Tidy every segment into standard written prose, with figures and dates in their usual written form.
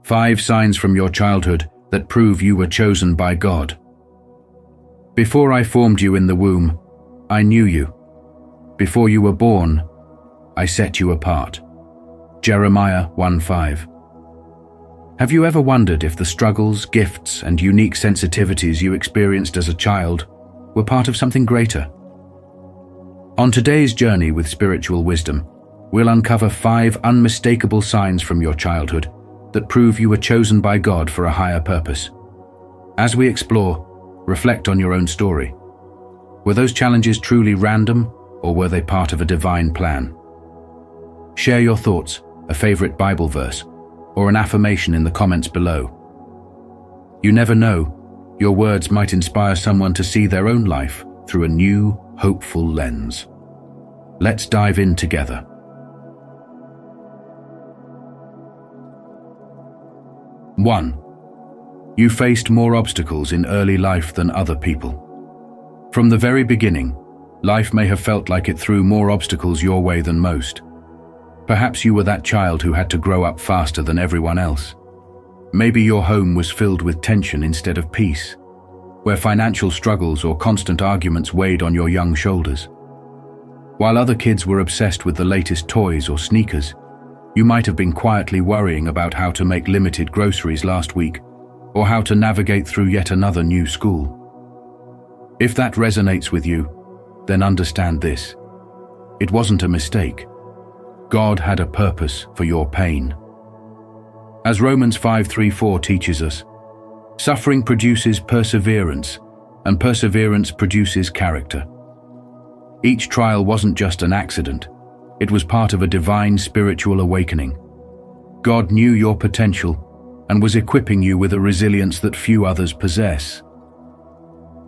5 signs from your childhood that prove you were chosen by God. Before I formed you in the womb, I knew you. Before you were born, I set you apart. Jeremiah 1:5. Have you ever wondered if the struggles, gifts, and unique sensitivities you experienced as a child were part of something greater? On today's journey with spiritual wisdom, we'll uncover 5 unmistakable signs from your childhood that prove you were chosen by God for a higher purpose. As we explore, reflect on your own story. Were those challenges truly random, or were they part of a divine plan? Share your thoughts, a favorite Bible verse, or an affirmation in the comments below. You never know, your words might inspire someone to see their own life through a new, hopeful lens. Let's dive in together. 1. You faced more obstacles in early life than other people. From the very beginning, life may have felt like it threw more obstacles your way than most. Perhaps you were that child who had to grow up faster than everyone else. Maybe your home was filled with tension instead of peace, where financial struggles or constant arguments weighed on your young shoulders. While other kids were obsessed with the latest toys or sneakers, you might have been quietly worrying about how to make limited groceries last week, or how to navigate through yet another new school. If that resonates with you, then understand this. It wasn't a mistake. God had a purpose for your pain. As Romans 5:3-4 teaches us, suffering produces perseverance, and perseverance produces character. Each trial wasn't just an accident, it was part of a divine spiritual awakening. God knew your potential and was equipping you with a resilience that few others possess.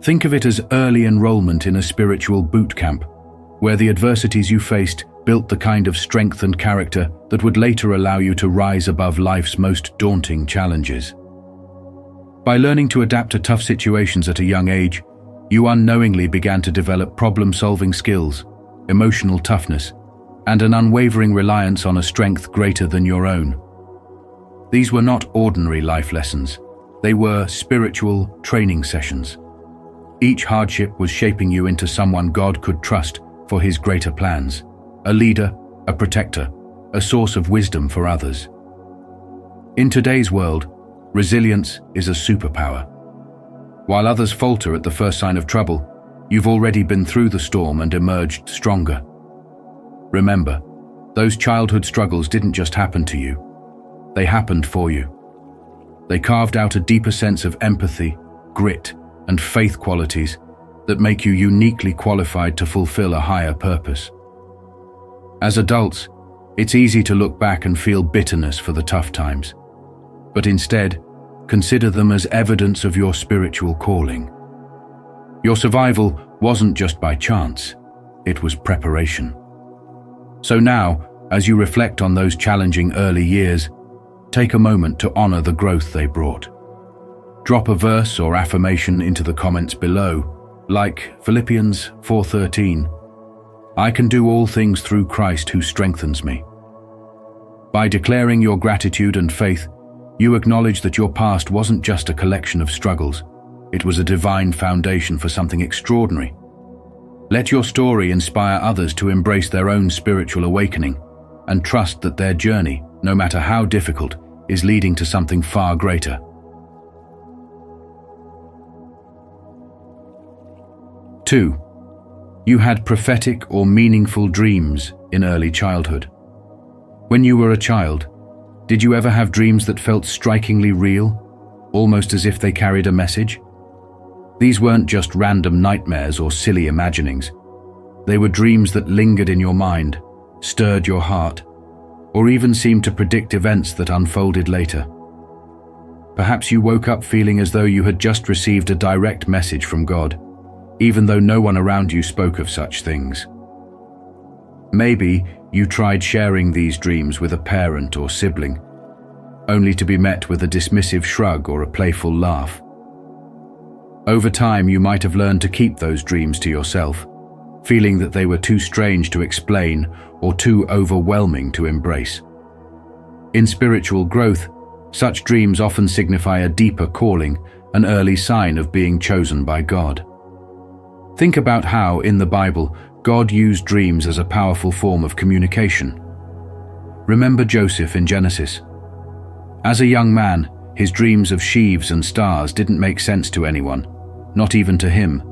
Think of it as early enrollment in a spiritual boot camp, where the adversities you faced built the kind of strength and character that would later allow you to rise above life's most daunting challenges. By learning to adapt to tough situations at a young age, you unknowingly began to develop problem-solving skills, emotional toughness, and an unwavering reliance on a strength greater than your own. These were not ordinary life lessons. They were spiritual training sessions. Each hardship was shaping you into someone God could trust for His greater plans. A leader, a protector, a source of wisdom for others. In today's world, resilience is a superpower. While others falter at the first sign of trouble, you've already been through the storm and emerged stronger. Remember, those childhood struggles didn't just happen to you. They happened for you. They carved out a deeper sense of empathy, grit, and faith qualities that make you uniquely qualified to fulfill a higher purpose. As adults, it's easy to look back and feel bitterness for the tough times, but instead, consider them as evidence of your spiritual calling. Your survival wasn't just by chance, it was preparation. So now, as you reflect on those challenging early years, take a moment to honor the growth they brought. Drop a verse or affirmation into the comments below, like Philippians 4:13. I can do all things through Christ who strengthens me. By declaring your gratitude and faith, you acknowledge that your past wasn't just a collection of struggles, it was a divine foundation for something extraordinary. Let your story inspire others to embrace their own spiritual awakening and trust that their journey, no matter how difficult, is leading to something far greater. 2. You had prophetic or meaningful dreams in early childhood. When you were a child, did you ever have dreams that felt strikingly real, almost as if they carried a message? These weren't just random nightmares or silly imaginings. They were dreams that lingered in your mind, stirred your heart, or even seemed to predict events that unfolded later. Perhaps you woke up feeling as though you had just received a direct message from God, even though no one around you spoke of such things. Maybe you tried sharing these dreams with a parent or sibling, only to be met with a dismissive shrug or a playful laugh. Over time, you might have learned to keep those dreams to yourself, feeling that they were too strange to explain or too overwhelming to embrace. In spiritual growth, Such dreams often signify a deeper calling, an early sign of being chosen by God. Think about how, in the Bible, God used dreams as a powerful form of communication. Remember Joseph in Genesis. As a young man, his dreams of sheaves and stars didn't make sense to anyone, not even to him,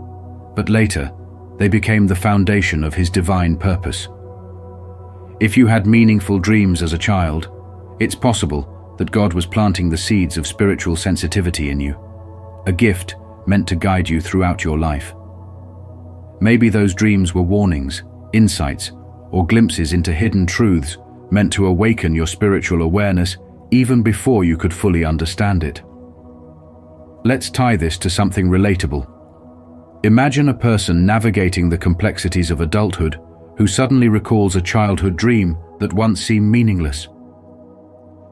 but later, they became the foundation of his divine purpose. If you had meaningful dreams as a child, it's possible that God was planting the seeds of spiritual sensitivity in you, a gift meant to guide you throughout your life. Maybe those dreams were warnings, insights, or glimpses into hidden truths meant to awaken your spiritual awareness even before you could fully understand it. Let's tie this to something relatable. Imagine a person navigating the complexities of adulthood who suddenly recalls a childhood dream that once seemed meaningless.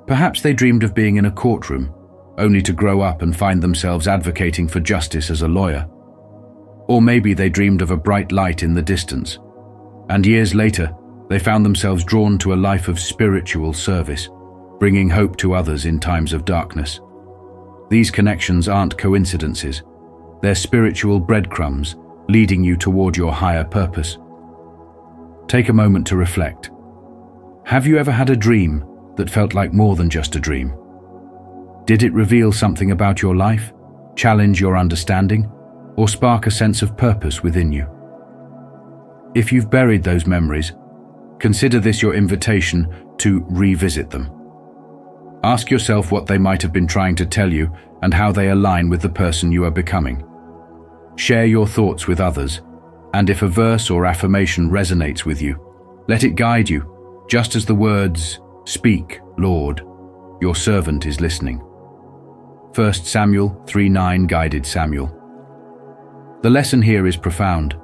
Perhaps they dreamed of being in a courtroom, only to grow up and find themselves advocating for justice as a lawyer. Or maybe they dreamed of a bright light in the distance, and years later, they found themselves drawn to a life of spiritual service, bringing hope to others in times of darkness. These connections aren't coincidences. They're spiritual breadcrumbs leading you toward your higher purpose. Take a moment to reflect. Have you ever had a dream that felt like more than just a dream? Did it reveal something about your life, challenge your understanding, or spark a sense of purpose within you? If you've buried those memories, consider this your invitation to revisit them. Ask yourself what they might have been trying to tell you and how they align with the person you are becoming. Share your thoughts with others, and if a verse or affirmation resonates with you, let it guide you, just as the words, "Speak, Lord, your servant is listening." 1 Samuel 3:9 guided Samuel. The lesson here is profound.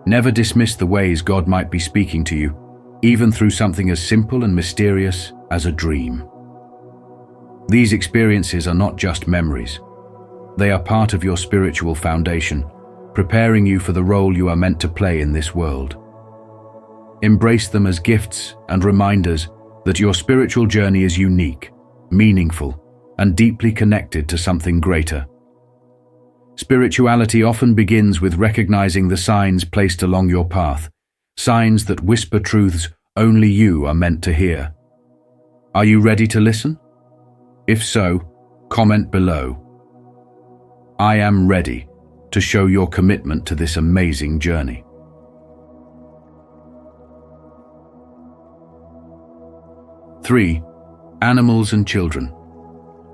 Never dismiss the ways God might be speaking to you, even through something as simple and mysterious as a dream. These experiences are not just memories. They are part of your spiritual foundation, preparing you for the role you are meant to play in this world. Embrace them as gifts and reminders that your spiritual journey is unique, meaningful, and deeply connected to something greater. Spirituality often begins with recognizing the signs placed along your path, signs that whisper truths only you are meant to hear. Are you ready to listen? If so, comment below. I am ready to show your commitment to this amazing journey. 3. Animals and children.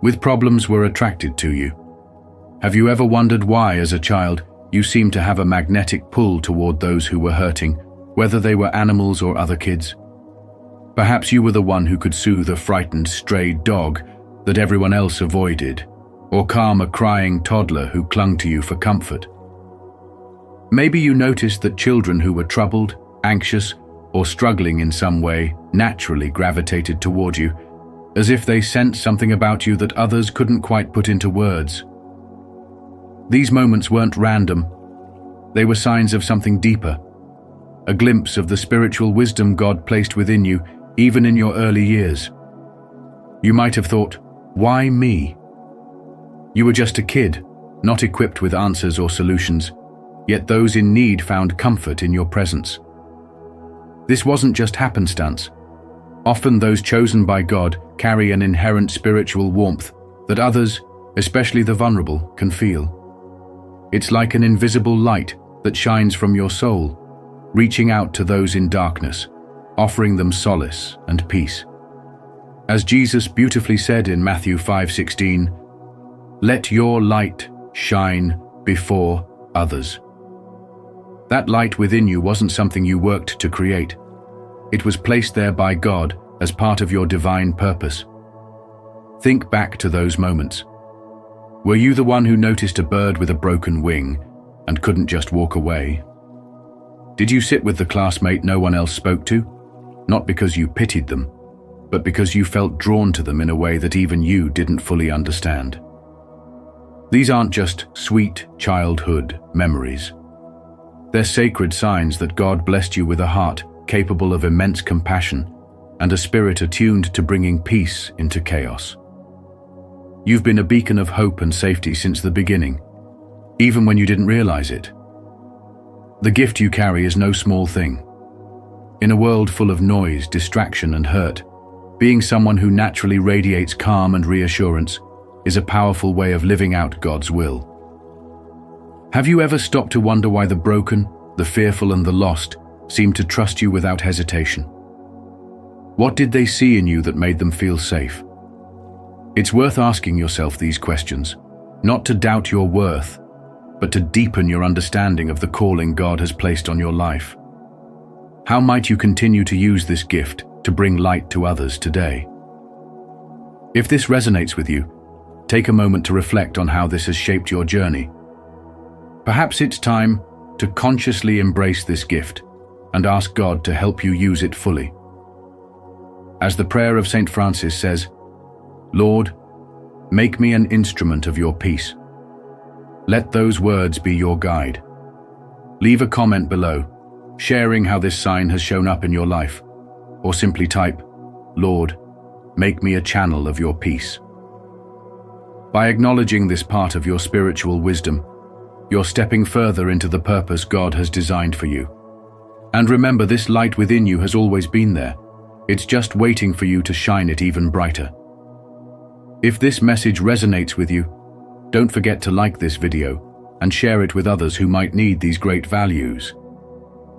With problems were attracted to you. Have you ever wondered why, as a child, you seemed to have a magnetic pull toward those who were hurting, whether they were animals or other kids? Perhaps you were the one who could soothe a frightened stray dog that everyone else avoided, or calm a crying toddler who clung to you for comfort. Maybe you noticed that children who were troubled, anxious, or struggling in some way naturally gravitated toward you, as if they sensed something about you that others couldn't quite put into words. These moments weren't random. They were signs of something deeper, a glimpse of the spiritual wisdom God placed within you, even in your early years. You might have thought, why me? You were just a kid, not equipped with answers or solutions, yet those in need found comfort in your presence. This wasn't just happenstance. Often those chosen by God carry an inherent spiritual warmth that others, especially the vulnerable, can feel. It's like an invisible light that shines from your soul, reaching out to those in darkness, offering them solace and peace. As Jesus beautifully said in Matthew 5:16, "Let your light shine before others." That light within you wasn't something you worked to create. It was placed there by God as part of your divine purpose. Think back to those moments. Were you the one who noticed a bird with a broken wing and couldn't just walk away? Did you sit with the classmate no one else spoke to? Not because you pitied them, but because you felt drawn to them in a way that even you didn't fully understand. These aren't just sweet childhood memories. They're sacred signs that God blessed you with a heart capable of immense compassion and a spirit attuned to bringing peace into chaos. You've been a beacon of hope and safety since the beginning, even when you didn't realize it. The gift you carry is no small thing. In a world full of noise, distraction, and hurt, being someone who naturally radiates calm and reassurance is a powerful way of living out God's will. Have you ever stopped to wonder why the broken, the fearful, and the lost seem to trust you without hesitation? What did they see in you that made them feel safe? It's worth asking yourself these questions, not to doubt your worth, but to deepen your understanding of the calling God has placed on your life. How might you continue to use this gift to bring light to others today? If this resonates with you, take a moment to reflect on how this has shaped your journey. Perhaps it's time to consciously embrace this gift and ask God to help you use it fully. As the prayer of St. Francis says, "Lord, make me an instrument of your peace." Let those words be your guide. Leave a comment below, sharing how this sign has shown up in your life, or simply type, "Lord, make me a channel of your peace." By acknowledging this part of your spiritual wisdom, you're stepping further into the purpose God has designed for you. And remember, this light within you has always been there. It's just waiting for you to shine it even brighter. If this message resonates with you, don't forget to like this video and share it with others who might need these great values.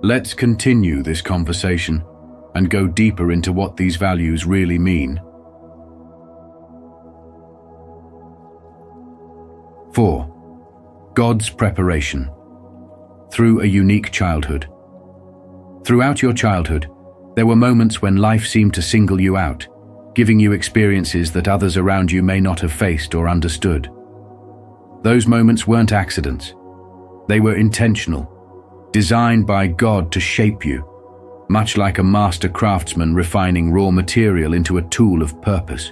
Let's continue this conversation and go deeper into what these values really mean. 4. God's preparation. Through a unique childhood. Throughout your childhood, there were moments when life seemed to single you out, giving you experiences that others around you may not have faced or understood. Those moments weren't accidents. They were intentional, designed by God to shape you, much like a master craftsman refining raw material into a tool of purpose.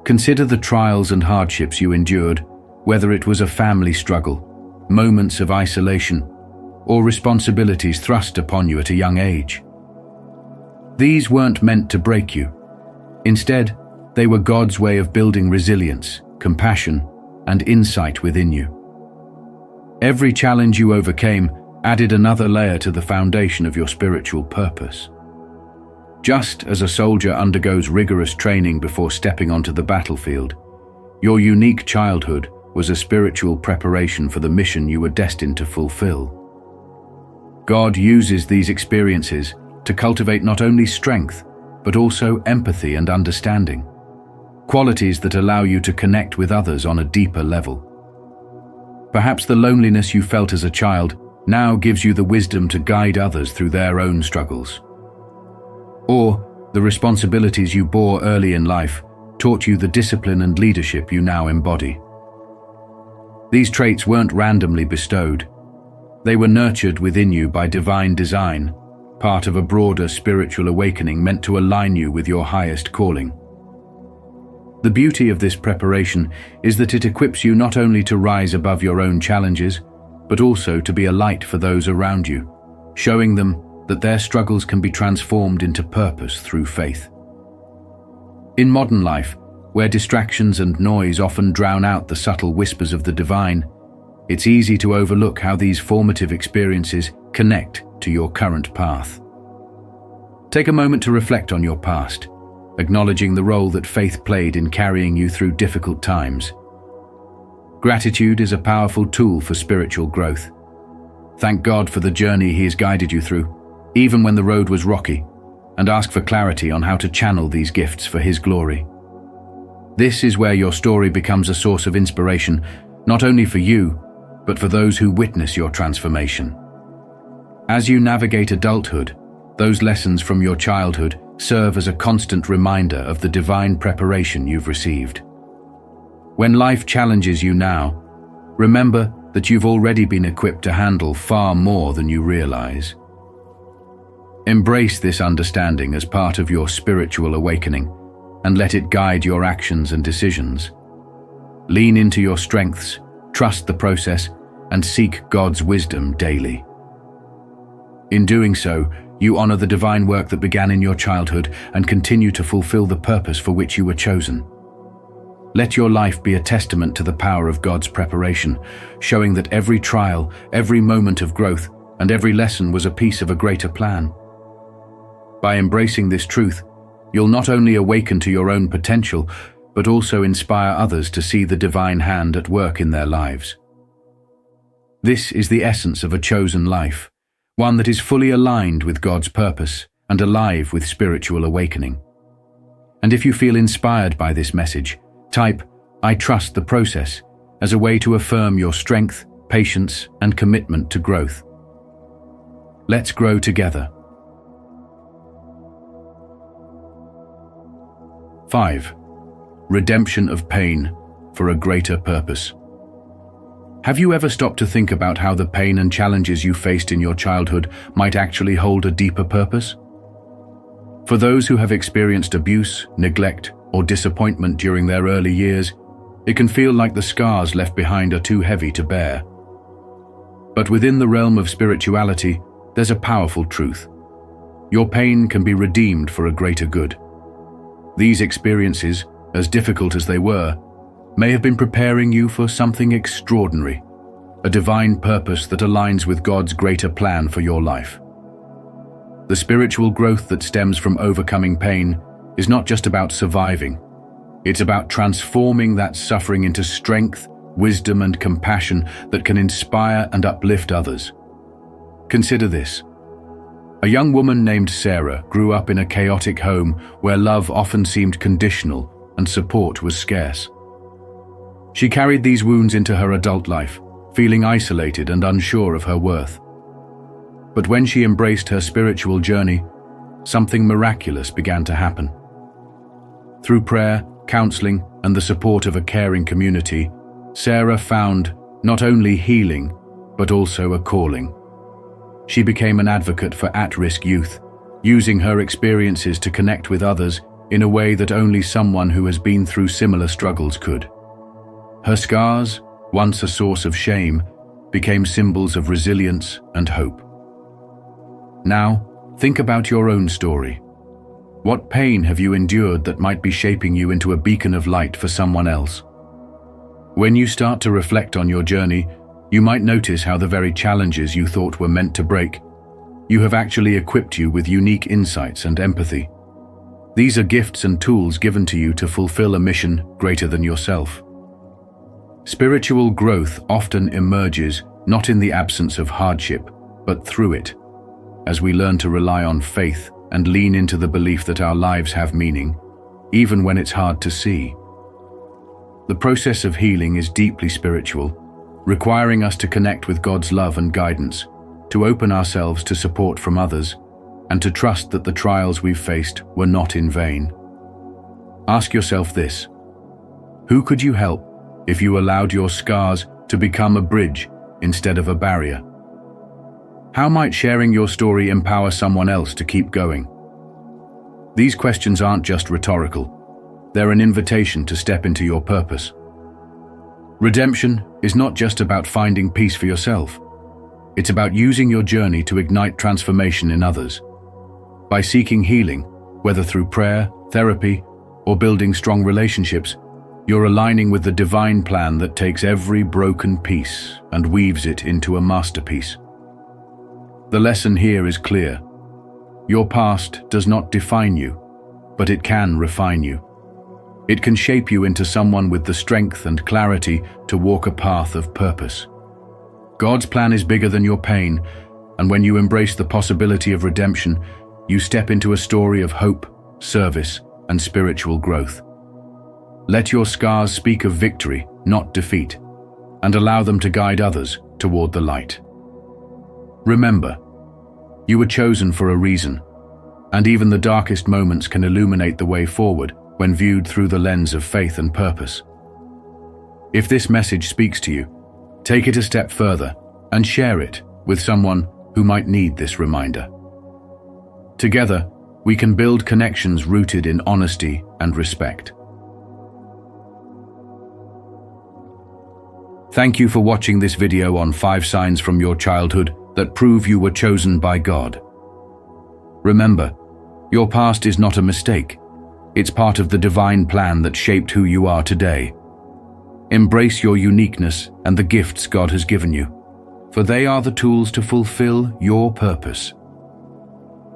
Consider the trials and hardships you endured, whether it was a family struggle, moments of isolation, or responsibilities thrust upon you at a young age. These weren't meant to break you. Instead, they were God's way of building resilience, compassion, and insight within you. Every challenge you overcame added another layer to the foundation of your spiritual purpose. Just as a soldier undergoes rigorous training before stepping onto the battlefield, your unique childhood was a spiritual preparation for the mission you were destined to fulfill. God uses these experiences to cultivate not only strength, but also empathy and understanding, qualities that allow you to connect with others on a deeper level. Perhaps the loneliness you felt as a child now gives you the wisdom to guide others through their own struggles. Or the responsibilities you bore early in life taught you the discipline and leadership you now embody. These traits weren't randomly bestowed. They were nurtured within you by divine design, part of a broader spiritual awakening meant to align you with your highest calling. The beauty of this preparation is that it equips you not only to rise above your own challenges, but also to be a light for those around you, showing them that their struggles can be transformed into purpose through faith. In modern life, where distractions and noise often drown out the subtle whispers of the divine, it's easy to overlook how these formative experiences connect to your current path. Take a moment to reflect on your past, acknowledging the role that faith played in carrying you through difficult times. Gratitude is a powerful tool for spiritual growth. Thank God for the journey He has guided you through, even when the road was rocky, and ask for clarity on how to channel these gifts for His glory. This is where your story becomes a source of inspiration, not only for you, but for those who witness your transformation. As you navigate adulthood, those lessons from your childhood serve as a constant reminder of the divine preparation you've received. When life challenges you now, remember that you've already been equipped to handle far more than you realize. Embrace this understanding as part of your spiritual awakening and let it guide your actions and decisions. Lean into your strengths, trust the process, and seek God's wisdom daily. In doing so, you honor the divine work that began in your childhood and continue to fulfill the purpose for which you were chosen. Let your life be a testament to the power of God's preparation, showing that every trial, every moment of growth, and every lesson was a piece of a greater plan. By embracing this truth, you'll not only awaken to your own potential, but also inspire others to see the divine hand at work in their lives. This is the essence of a chosen life, one that is fully aligned with God's purpose and alive with spiritual awakening. And if you feel inspired by this message, type "I trust the process" as a way to affirm your strength, patience, and commitment to growth. Let's grow together. 5. Redemption of pain for a greater purpose. Have you ever stopped to think about how the pain and challenges you faced in your childhood might actually hold a deeper purpose? For those who have experienced abuse, neglect, or disappointment during their early years, it can feel like the scars left behind are too heavy to bear. But within the realm of spirituality, there's a powerful truth. Your pain can be redeemed for a greater good. These experiences, as difficult as they were, may have been preparing you for something extraordinary, a divine purpose that aligns with God's greater plan for your life. The spiritual growth that stems from overcoming pain is not just about surviving. It's about transforming that suffering into strength, wisdom, and compassion that can inspire and uplift others. Consider this. A young woman named Sarah grew up in a chaotic home where love often seemed conditional and support was scarce. She carried these wounds into her adult life, feeling isolated and unsure of her worth. But when she embraced her spiritual journey, something miraculous began to happen. Through prayer, counseling, and the support of a caring community, Sarah found not only healing, but also a calling. She became an advocate for at-risk youth, using her experiences to connect with others in a way that only someone who has been through similar struggles could. Her scars, once a source of shame, became symbols of resilience and hope. Now, think about your own story. What pain have you endured that might be shaping you into a beacon of light for someone else? When you start to reflect on your journey, you might notice how the very challenges you thought were meant to break, you have actually equipped you with unique insights and empathy. These are gifts and tools given to you to fulfill a mission greater than yourself. Spiritual growth often emerges not in the absence of hardship, but through it, as we learn to rely on faith and lean into the belief that our lives have meaning, even when it's hard to see. The process of healing is deeply spiritual, requiring us to connect with God's love and guidance, to open ourselves to support from others, and to trust that the trials we've faced were not in vain. Ask yourself this: who could you help if you allowed your scars to become a bridge instead of a barrier? How might sharing your story empower someone else to keep going? These questions aren't just rhetorical. They're an invitation to step into your purpose. Redemption is not just about finding peace for yourself. It's about using your journey to ignite transformation in others. By seeking healing, whether through prayer, therapy, or building strong relationships, you're aligning with the divine plan that takes every broken piece and weaves it into a masterpiece. The lesson here is clear. Your past does not define you, but it can refine you. It can shape you into someone with the strength and clarity to walk a path of purpose. God's plan is bigger than your pain, and when you embrace the possibility of redemption, you step into a story of hope, service, and spiritual growth. Let your scars speak of victory, not defeat, and allow them to guide others toward the light. Remember, you were chosen for a reason, and even the darkest moments can illuminate the way forward when viewed through the lens of faith and purpose. If this message speaks to you, take it a step further and share it with someone who might need this reminder. Together, we can build connections rooted in honesty and respect. Thank you for watching this video on 5 signs from your childhood that prove you were chosen by God. Remember, your past is not a mistake. It's part of the divine plan that shaped who you are today. Embrace your uniqueness and the gifts God has given you, for they are the tools to fulfill your purpose.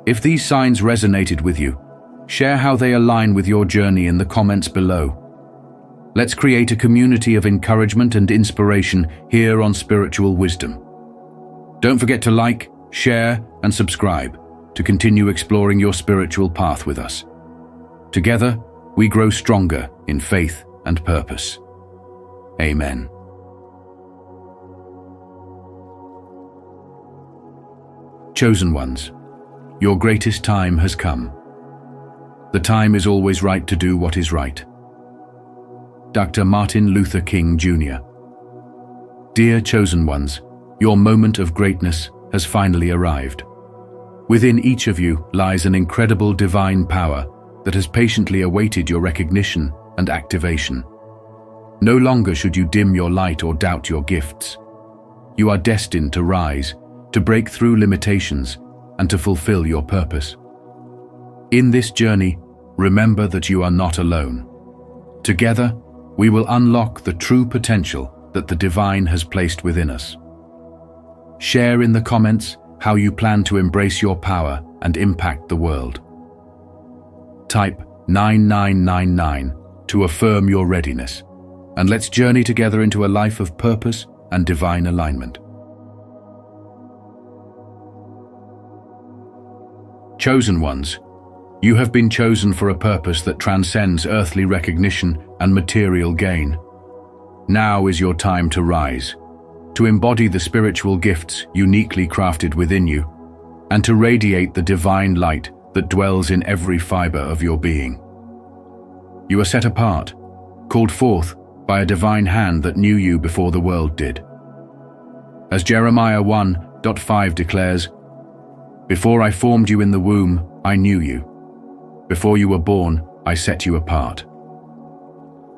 If these signs resonated with you, share how they align with your journey in the comments below. Let's create a community of encouragement and inspiration here on Spiritual Wisdom. Don't forget to like, share, and subscribe to continue exploring your spiritual path with us. Together, we grow stronger in faith and purpose. Amen. Chosen ones, your greatest time has come. The time is always right to do what is right. Dr. Martin Luther King, Jr. Dear chosen ones, your moment of greatness has finally arrived. Within each of you lies an incredible divine power that has patiently awaited your recognition and activation. No longer should you dim your light or doubt your gifts. You are destined to rise, to break through limitations, and to fulfill your purpose. In this journey, remember that you are not alone. Together, we will unlock the true potential that the divine has placed within us. Share in the comments how you plan to embrace your power and impact the world. Type 9999 to affirm your readiness, and let's journey together into a life of purpose and divine alignment. Chosen ones, you have been chosen for a purpose that transcends earthly recognition and material gain. Now is your time to rise, to embody the spiritual gifts uniquely crafted within you, and to radiate the divine light that dwells in every fiber of your being. You are set apart, called forth by a divine hand that knew you before the world did. As Jeremiah 1:5 declares, "Before I formed you in the womb, I knew you. Before you were born, I set you apart."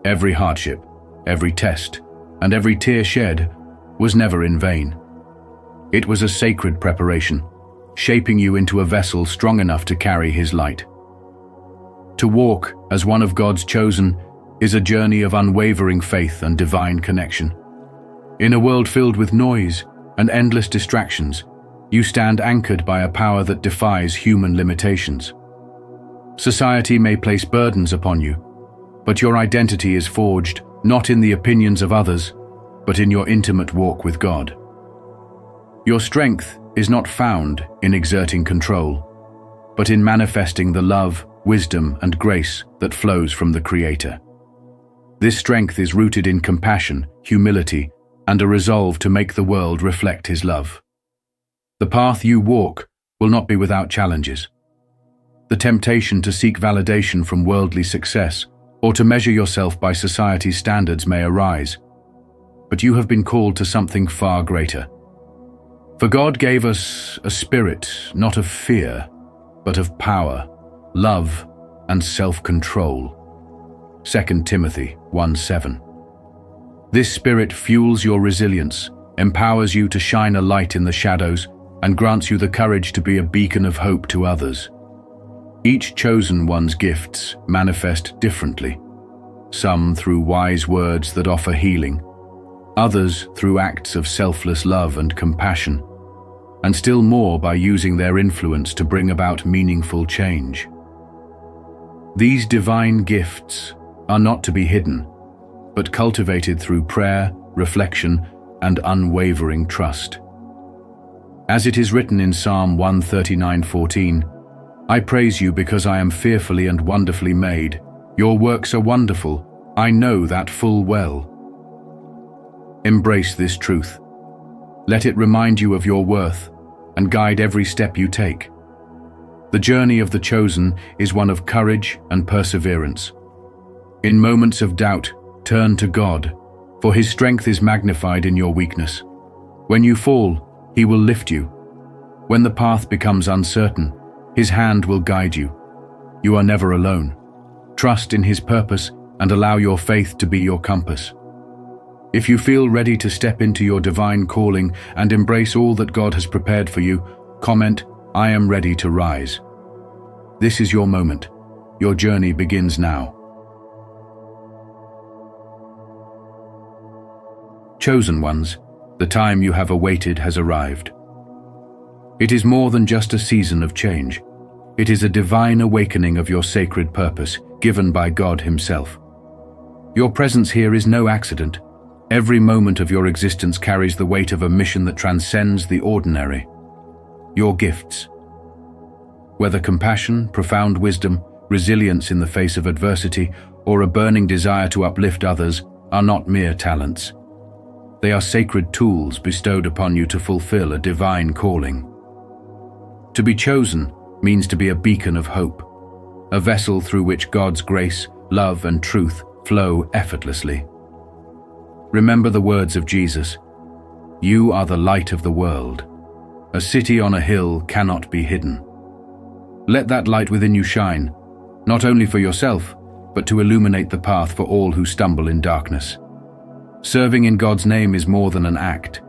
Every hardship, every test, and every tear shed was never in vain. It was a sacred preparation, shaping you into a vessel strong enough to carry His light. To walk as one of God's chosen is a journey of unwavering faith and divine connection. In a world filled with noise and endless distractions, you stand anchored by a power that defies human limitations. Society may place burdens upon you, but your identity is forged not in the opinions of others, but in your intimate walk with God. Your strength is not found in exerting control, but in manifesting the love, wisdom, and grace that flows from the Creator. This strength is rooted in compassion, humility, and a resolve to make the world reflect His love. The path you walk will not be without challenges. The temptation to seek validation from worldly success or to measure yourself by society's standards may arise, but you have been called to something far greater. For God gave us a spirit not of fear, but of power, love, and self-control. 2 Timothy 1:7. This spirit fuels your resilience, empowers you to shine a light in the shadows, and grants you the courage to be a beacon of hope to others. Each chosen one's gifts manifest differently, some through wise words that offer healing, others through acts of selfless love and compassion, and still more by using their influence to bring about meaningful change. These divine gifts are not to be hidden, but cultivated through prayer, reflection, and unwavering trust. As it is written in Psalm 139:14, "I praise you because I am fearfully and wonderfully made. Your works are wonderful. I know that full well." Embrace this truth. Let it remind you of your worth and guide every step you take. The journey of the chosen is one of courage and perseverance. In moments of doubt, turn to God, for His strength is magnified in your weakness. When you fall, He will lift you. When the path becomes uncertain, His hand will guide you. You are never alone. Trust in His purpose and allow your faith to be your compass. If you feel ready to step into your divine calling and embrace all that God has prepared for you, comment, "I am ready to rise." This is your moment. Your journey begins now. Chosen ones, the time you have awaited has arrived. It is more than just a season of change. It is a divine awakening of your sacred purpose, given by God Himself. Your presence here is no accident. Every moment of your existence carries the weight of a mission that transcends the ordinary. Your gifts, whether compassion, profound wisdom, resilience in the face of adversity, or a burning desire to uplift others, are not mere talents. They are sacred tools bestowed upon you to fulfill a divine calling. To be chosen means to be a beacon of hope, a vessel through which God's grace, love, and truth flow effortlessly. Remember the words of Jesus, "You are the light of the world. A city on a hill cannot be hidden." Let that light within you shine, not only for yourself, but to illuminate the path for all who stumble in darkness. Serving in God's name is more than an act.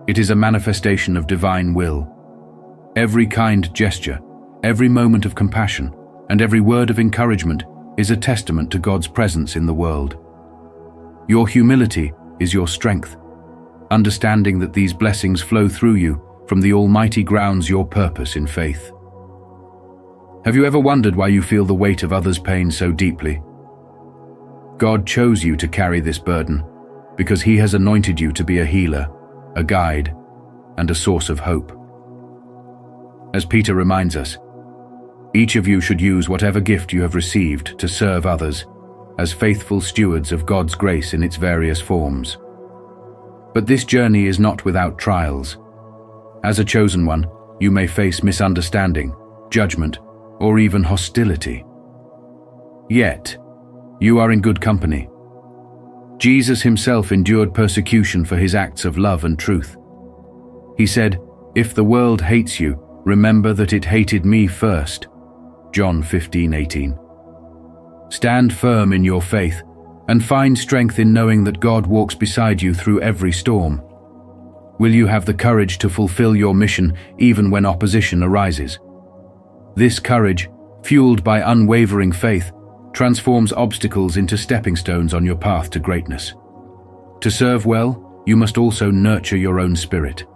It is a manifestation of divine will. Every kind gesture, every moment of compassion, and every word of encouragement is a testament to God's presence in the world. Your humility is your strength, understanding that these blessings flow through you from the Almighty grounds your purpose in faith. Have you ever wondered why you feel the weight of others' pain so deeply? God chose you to carry this burden because He has anointed you to be a healer, a guide, and a source of hope. As Peter reminds us, each of you should use whatever gift you have received to serve others as faithful stewards of God's grace in its various forms. But this journey is not without trials. As a chosen one, you may face misunderstanding, judgment, or even hostility. Yet, you are in good company. Jesus Himself endured persecution for His acts of love and truth. He said, "If the world hates you, remember that it hated me first." John 15:18. Stand firm in your faith and find strength in knowing that God walks beside you through every storm. Will you have the courage to fulfill your mission even when opposition arises? This courage, fueled by unwavering faith, transforms obstacles into stepping stones on your path to greatness. To serve well, you must also nurture your own spirit.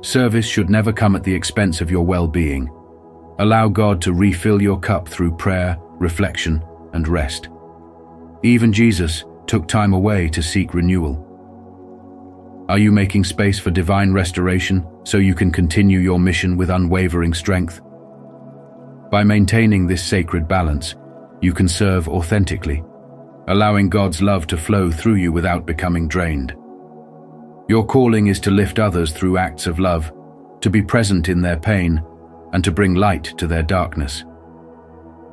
Service should never come at the expense of your well-being. Allow God to refill your cup through prayer, reflection, and rest. Even Jesus took time away to seek renewal. Are you making space for divine restoration so you can continue your mission with unwavering strength? By maintaining this sacred balance, you can serve authentically, allowing God's love to flow through you without becoming drained. Your calling is to lift others through acts of love, to be present in their pain, and to bring light to their darkness.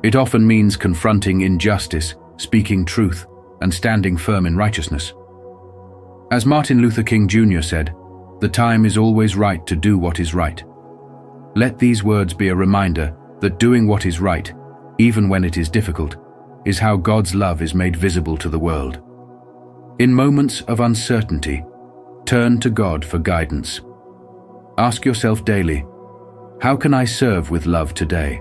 It often means confronting injustice, speaking truth, and standing firm in righteousness. As Martin Luther King Jr. said, "The time is always right to do what is right." Let these words be a reminder that doing what is right, even when it is difficult, is how God's love is made visible to the world. In moments of uncertainty, turn to God for guidance. Ask yourself daily, how can I serve with love today?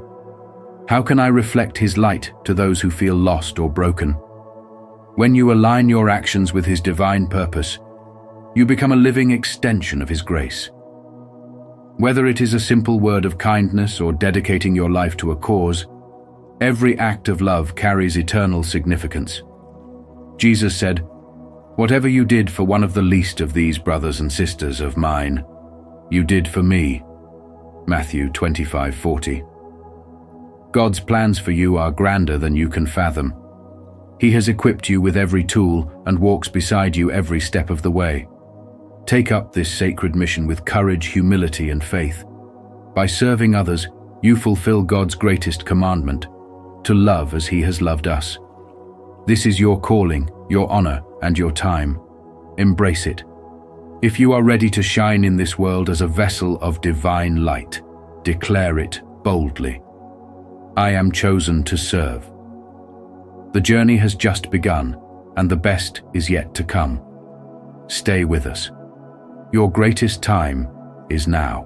How can I reflect His light to those who feel lost or broken? When you align your actions with His divine purpose, you become a living extension of His grace. Whether it is a simple word of kindness or dedicating your life to a cause, every act of love carries eternal significance. Jesus said, "Whatever you did for one of the least of these brothers and sisters of mine, you did for me." Matthew 25:40. God's plans for you are grander than you can fathom. He has equipped you with every tool and walks beside you every step of the way. Take up this sacred mission with courage, humility, and faith. By serving others, you fulfill God's greatest commandment, to love as He has loved us. This is your calling, your honor, and your time. Embrace it. If you are ready to shine in this world as a vessel of divine light, declare it boldly. I am chosen to serve. The journey has just begun, and the best is yet to come. Stay with us. Your greatest time is now.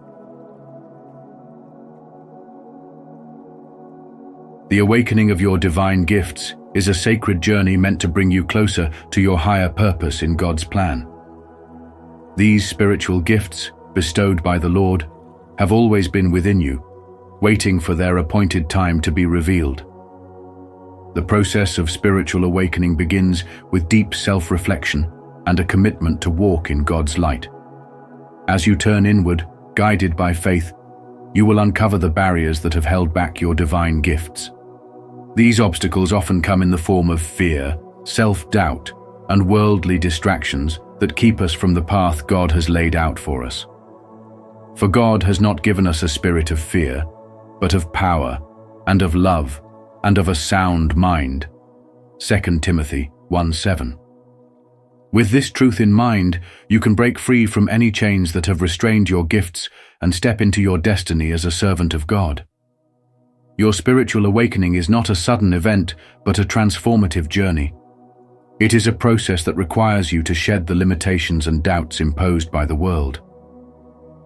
The awakening of your divine gifts is a sacred journey meant to bring you closer to your higher purpose in God's plan. These spiritual gifts, bestowed by the Lord, have always been within you, waiting for their appointed time to be revealed. The process of spiritual awakening begins with deep self-reflection and a commitment to walk in God's light. As you turn inward, guided by faith, you will uncover the barriers that have held back your divine gifts. These obstacles often come in the form of fear, self-doubt, and worldly distractions that keep us from the path God has laid out for us. For God has not given us a spirit of fear, but of power, and of love, and of a sound mind. 2 Timothy 1:7. With this truth in mind, you can break free from any chains that have restrained your gifts and step into your destiny as a servant of God. Your spiritual awakening is not a sudden event, but a transformative journey. It is a process that requires you to shed the limitations and doubts imposed by the world.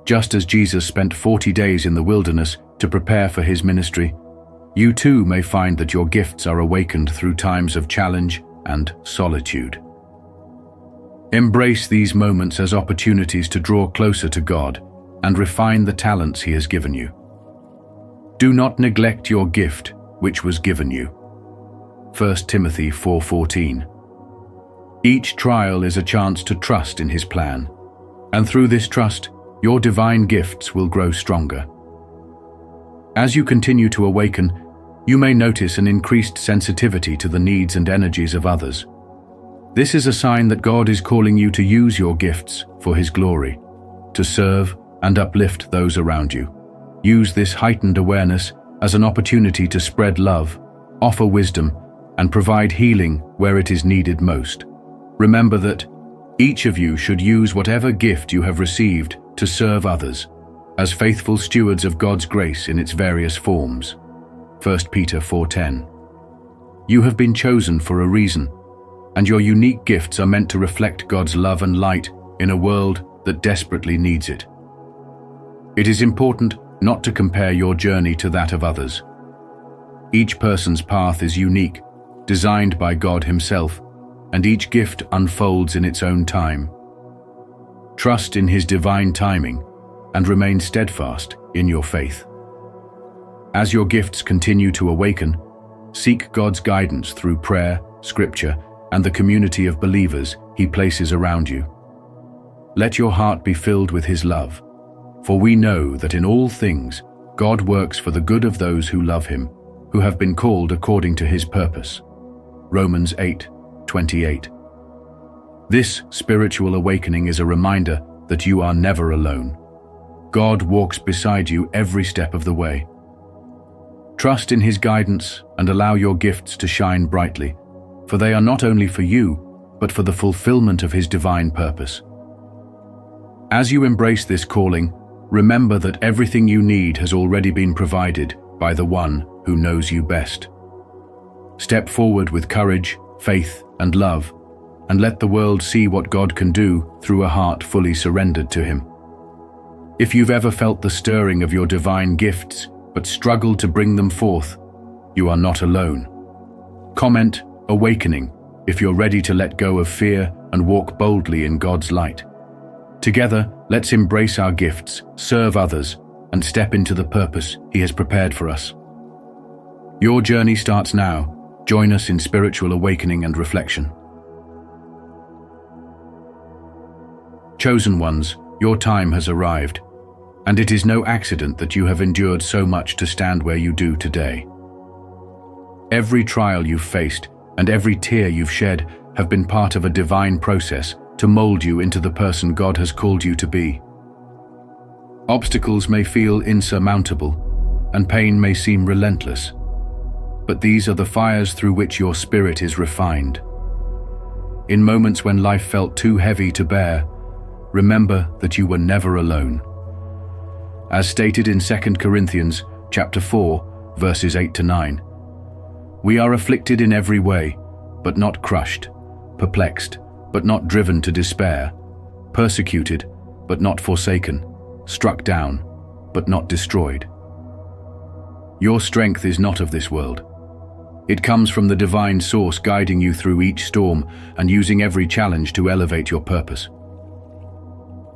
Just as Jesus spent 40 days in the wilderness to prepare for his ministry, you too may find that your gifts are awakened through times of challenge and solitude. Embrace these moments as opportunities to draw closer to God and refine the talents He has given you. Do not neglect your gift which was given you. 1 Timothy 4:14. Each trial is a chance to trust in His plan, and through this trust, your divine gifts will grow stronger. As you continue to awaken, you may notice an increased sensitivity to the needs and energies of others. This is a sign that God is calling you to use your gifts for His glory, to serve and uplift those around you. Use this heightened awareness as an opportunity to spread love, offer wisdom, and provide healing where it is needed most. Remember that each of you should use whatever gift you have received to serve others, as faithful stewards of God's grace in its various forms. 1 Peter 4:10. You have been chosen for a reason, and your unique gifts are meant to reflect God's love and light in a world that desperately needs it. It is important not to compare your journey to that of others. Each person's path is unique, designed by God Himself, and each gift unfolds in its own time. Trust in His divine timing and remain steadfast in your faith. As your gifts continue to awaken, seek God's guidance through prayer, scripture, and the community of believers He places around you. Let your heart be filled with His love, for we know that in all things God works for the good of those who love Him, who have been called according to His purpose. Romans 8:28. This spiritual awakening is a reminder that you are never alone. God walks beside you every step of the way. Trust in His guidance and allow your gifts to shine brightly, for they are not only for you, but for the fulfillment of His divine purpose. As you embrace this calling, remember that everything you need has already been provided by the One who knows you best. Step forward with courage, faith, and love, and let the world see what God can do through a heart fully surrendered to Him. If you've ever felt the stirring of your divine gifts, but struggled to bring them forth, you are not alone. Comment "Awakening" if you're ready to let go of fear and walk boldly in God's light. Together, let's embrace our gifts, serve others, and step into the purpose He has prepared for us. Your journey starts now. Join us in spiritual awakening and reflection. Chosen ones, your time has arrived, and it is no accident that you have endured so much to stand where you do today. Every trial you've faced and every tear you've shed have been part of a divine process to mold you into the person God has called you to be. Obstacles may feel insurmountable, and pain may seem relentless, but these are the fires through which your spirit is refined. In moments when life felt too heavy to bear, remember that you were never alone. As stated in 2 Corinthians chapter 4, verses 8-9, we are afflicted in every way, but not crushed, perplexed, but not driven to despair, persecuted, but not forsaken, struck down, but not destroyed. Your strength is not of this world. It comes from the divine source guiding you through each storm and using every challenge to elevate your purpose.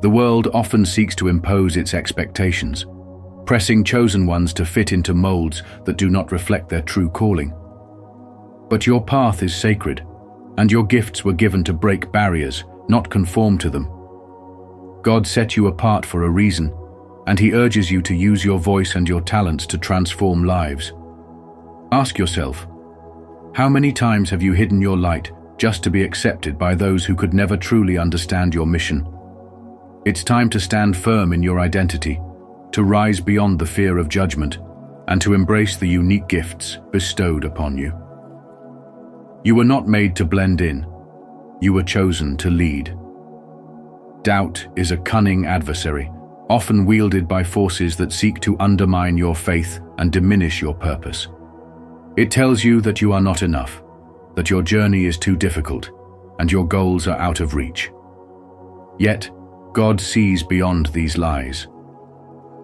The world often seeks to impose its expectations, pressing chosen ones to fit into molds that do not reflect their true calling. But your path is sacred, and your gifts were given to break barriers, not conform to them. God set you apart for a reason, and He urges you to use your voice and your talents to transform lives. Ask yourself, how many times have you hidden your light just to be accepted by those who could never truly understand your mission? It's time to stand firm in your identity, to rise beyond the fear of judgment, and to embrace the unique gifts bestowed upon you. You were not made to blend in. You were chosen to lead. Doubt is a cunning adversary, often wielded by forces that seek to undermine your faith and diminish your purpose. It tells you that you are not enough, that your journey is too difficult, and your goals are out of reach. Yet, God sees beyond these lies.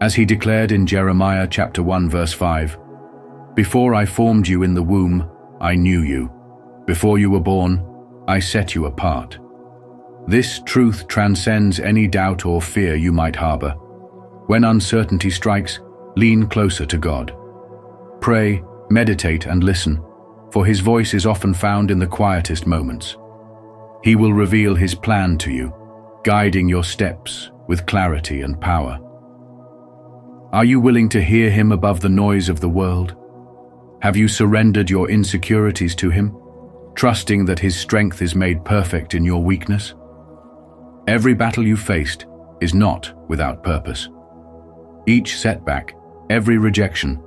As He declared in Jeremiah chapter 1 verse 5, "Before I formed you in the womb, I knew you. Before you were born, I set you apart." This truth transcends any doubt or fear you might harbor. When uncertainty strikes, lean closer to God. Pray, meditate, and listen, for His voice is often found in the quietest moments. He will reveal His plan to you, guiding your steps with clarity and power. Are you willing to hear Him above the noise of the world? Have you surrendered your insecurities to Him, trusting that His strength is made perfect in your weakness? Every battle you faced is not without purpose. Each setback, every rejection,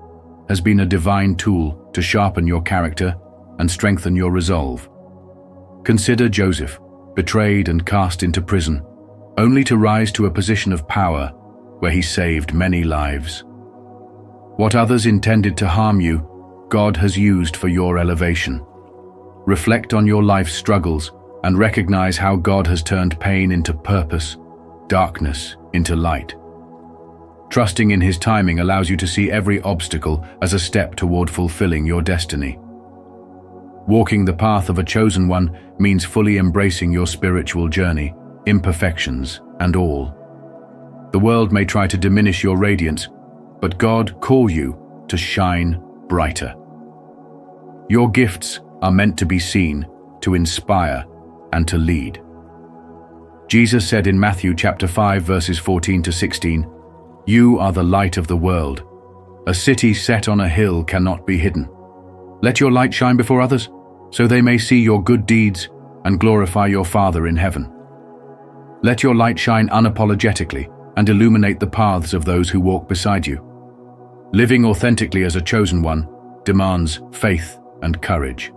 has been a divine tool to sharpen your character and strengthen your resolve. Consider Joseph, betrayed and cast into prison, only to rise to a position of power where he saved many lives. What others intended to harm you, God has used for your elevation. Reflect on your life's struggles and recognize how God has turned pain into purpose, darkness into light. Trusting in His timing allows you to see every obstacle as a step toward fulfilling your destiny. Walking the path of a chosen one means fully embracing your spiritual journey, imperfections and all. The world may try to diminish your radiance, but God calls you to shine brighter. Your gifts are meant to be seen, to inspire, and to lead. Jesus said in Matthew chapter 5 verses 14 to 16, "You are the light of the world. A city set on a hill cannot be hidden. Let your light shine before others, so they may see your good deeds and glorify your Father in heaven." Let your light shine unapologetically and illuminate the paths of those who walk beside you. Living authentically as a chosen one demands faith and courage.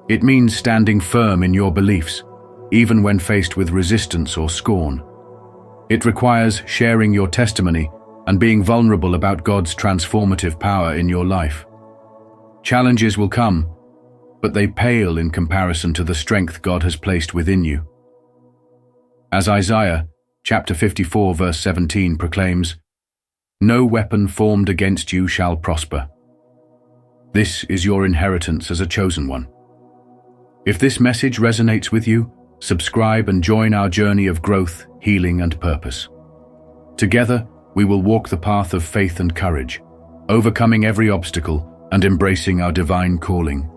It means standing firm in your beliefs, even when faced with resistance or scorn. It requires sharing your testimony and being vulnerable about God's transformative power in your life. Challenges will come, but they pale in comparison to the strength God has placed within you. As Isaiah chapter 54 verse 17 proclaims, "No weapon formed against you shall prosper." This is your inheritance as a chosen one. If this message resonates with you, subscribe and join our journey of growth, healing, and purpose. Together, we will walk the path of faith and courage, overcoming every obstacle and embracing our divine calling.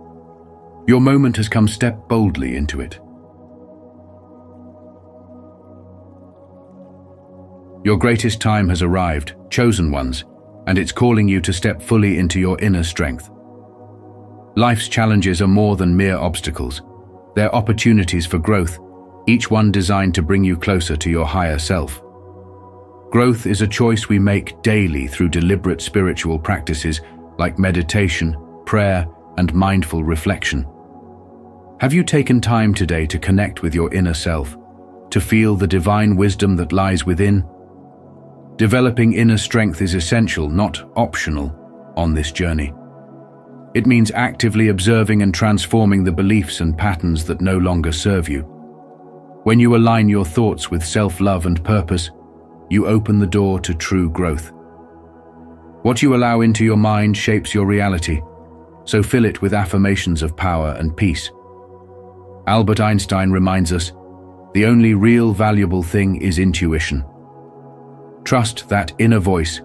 Your moment has come. Step boldly into it. Your greatest time has arrived, chosen ones, and it's calling you to step fully into your inner strength. Life's challenges are more than mere obstacles. They're opportunities for growth, each one designed to bring you closer to your higher self. Growth is a choice we make daily through deliberate spiritual practices like meditation, prayer, and mindful reflection. Have you taken time today to connect with your inner self, to feel the divine wisdom that lies within? Developing inner strength is essential, not optional, on this journey. It means actively observing and transforming the beliefs and patterns that no longer serve you. When you align your thoughts with self-love and purpose, you open the door to true growth. What you allow into your mind shapes your reality, so fill it with affirmations of power and peace. Albert Einstein reminds us, the only real valuable thing is intuition. Trust that inner voice.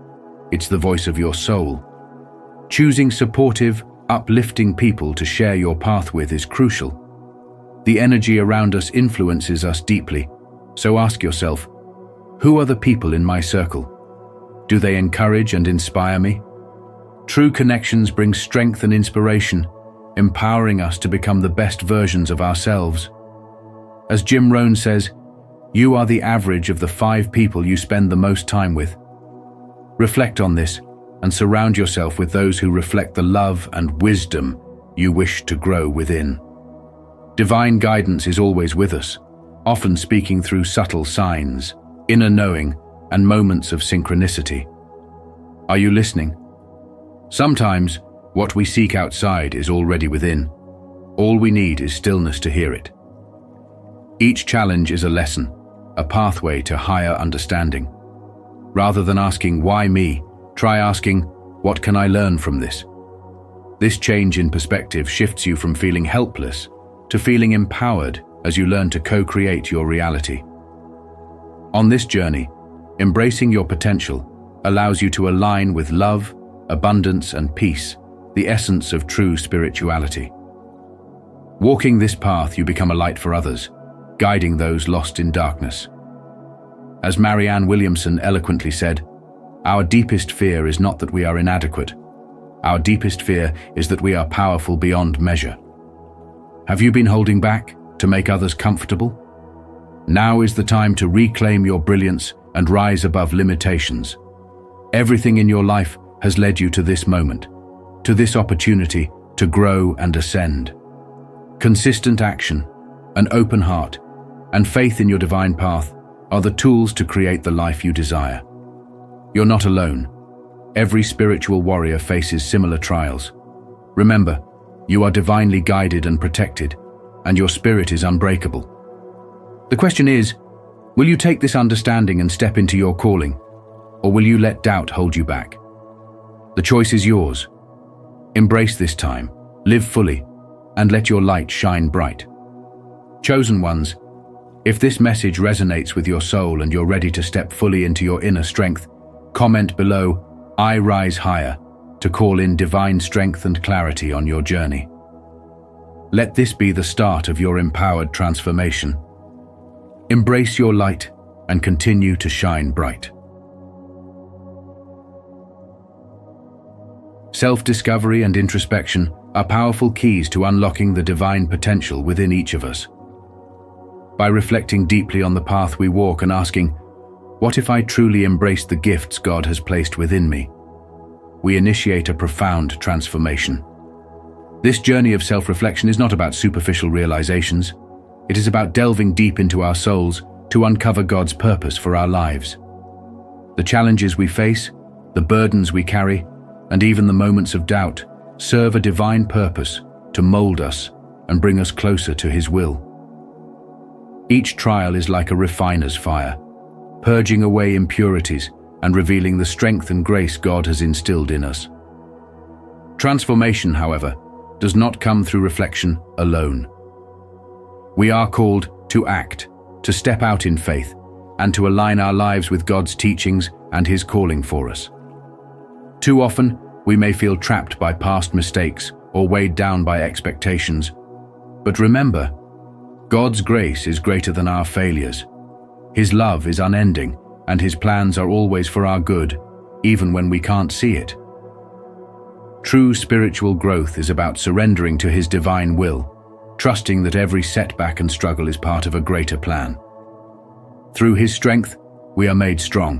It's the voice of your soul. Choosing supportive, uplifting people to share your path with is crucial. The energy around us influences us deeply, so ask yourself, who are the people in my circle? Do they encourage and inspire me? True connections bring strength and inspiration, empowering us to become the best versions of ourselves. As Jim Rohn says, you are the average of the 5 people you spend the most time with. Reflect on this and surround yourself with those who reflect the love and wisdom you wish to grow within. Divine guidance is always with us, often speaking through subtle signs, inner knowing, and moments of synchronicity. Are you listening? Sometimes, what we seek outside is already within. All we need is stillness to hear it. Each challenge is a lesson, a pathway to higher understanding. Rather than asking, why me? Try asking, what can I learn from this? This change in perspective shifts you from feeling helpless to feeling empowered as you learn to co-create your reality. On this journey, embracing your potential allows you to align with love, abundance, and peace, the essence of true spirituality. Walking this path, you become a light for others, guiding those lost in darkness. As Marianne Williamson eloquently said, our deepest fear is not that we are inadequate. Our deepest fear is that we are powerful beyond measure. Have you been holding back to make others comfortable? Now is the time to reclaim your brilliance and rise above limitations. Everything in your life has led you to this moment, to this opportunity to grow and ascend. Consistent action, an open heart, and faith in your divine path are the tools to create the life you desire. You're not alone. Every spiritual warrior faces similar trials. Remember, you are divinely guided and protected, and your spirit is unbreakable. The question is, will you take this understanding and step into your calling, or will you let doubt hold you back? The choice is yours. Embrace this time, live fully, and let your light shine bright. Chosen ones, if this message resonates with your soul and you're ready to step fully into your inner strength, comment below, I rise higher, to call in divine strength and clarity on your journey. Let this be the start of your empowered transformation. Embrace your light and continue to shine bright. Self-discovery and introspection are powerful keys to unlocking the divine potential within each of us. By reflecting deeply on the path we walk and asking, what if I truly embraced the gifts God has placed within me? We initiate a profound transformation. This journey of self-reflection is not about superficial realizations. It is about delving deep into our souls to uncover God's purpose for our lives. The challenges we face, the burdens we carry, and even the moments of doubt serve a divine purpose to mold us and bring us closer to His will. Each trial is like a refiner's fire, purging away impurities and revealing the strength and grace God has instilled in us. Transformation, however, does not come through reflection alone. We are called to act, to step out in faith, and to align our lives with God's teachings and His calling for us. Too often, we may feel trapped by past mistakes or weighed down by expectations. But remember, God's grace is greater than our failures. His love is unending, and His plans are always for our good, even when we can't see it. True spiritual growth is about surrendering to His divine will, trusting that every setback and struggle is part of a greater plan. Through His strength, we are made strong.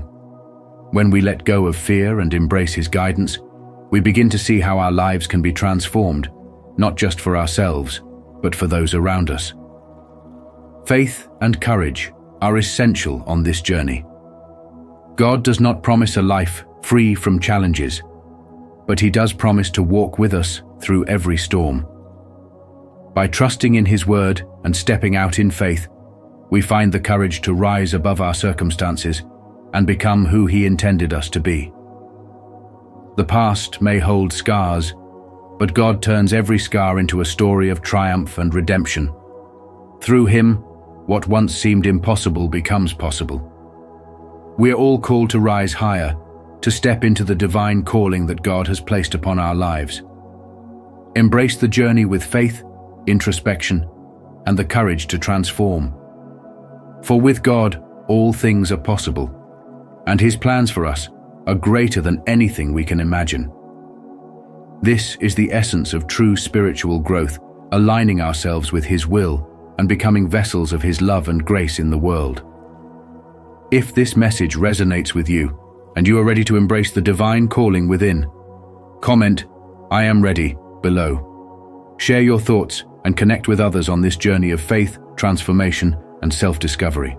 When we let go of fear and embrace His guidance, we begin to see how our lives can be transformed, not just for ourselves, but for those around us. Faith and courage are essential on this journey. God does not promise a life free from challenges, but He does promise to walk with us through every storm. By trusting in His word and stepping out in faith, we find the courage to rise above our circumstances and become who He intended us to be. The past may hold scars, but God turns every scar into a story of triumph and redemption. Through Him, what once seemed impossible becomes possible. We're all called to rise higher, to step into the divine calling that God has placed upon our lives. Embrace the journey with faith, introspection, and the courage to transform. For with God, all things are possible, and His plans for us are greater than anything we can imagine. This is the essence of true spiritual growth, aligning ourselves with His will and becoming vessels of His love and grace in the world. If this message resonates with you, and you are ready to embrace the divine calling within, comment, "I am ready," below. Share your thoughts and connect with others on this journey of faith, transformation, and self-discovery.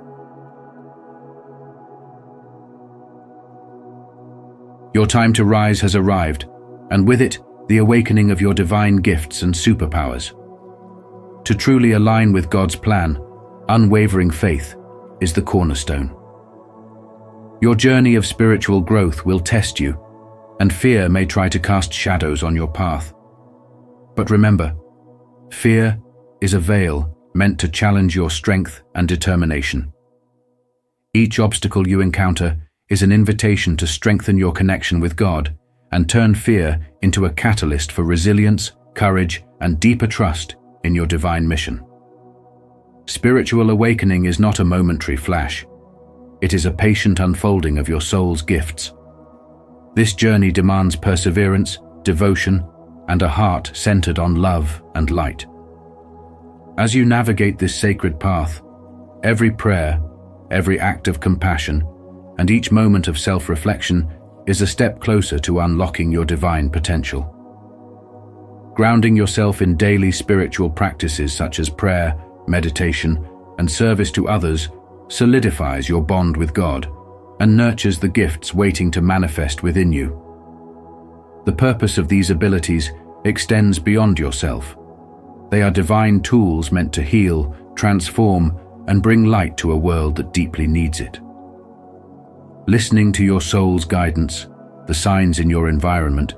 Your time to rise has arrived, and with it, the awakening of your divine gifts and superpowers. To truly align with God's plan, unwavering faith is the cornerstone. Your journey of spiritual growth will test you, and fear may try to cast shadows on your path. But remember, fear is a veil meant to challenge your strength and determination. Each obstacle you encounter is an invitation to strengthen your connection with God and turn fear into a catalyst for resilience, courage, and deeper trust in your divine mission. Spiritual awakening is not a momentary flash. It is a patient unfolding of your soul's gifts. This journey demands perseverance, devotion, and a heart centered on love and light. As you navigate this sacred path, every prayer, every act of compassion, and each moment of self-reflection is a step closer to unlocking your divine potential. Grounding yourself in daily spiritual practices such as prayer, meditation, and service to others solidifies your bond with God and nurtures the gifts waiting to manifest within you. The purpose of these abilities extends beyond yourself. They are divine tools meant to heal, transform, and bring light to a world that deeply needs it. Listening to your soul's guidance, the signs in your environment,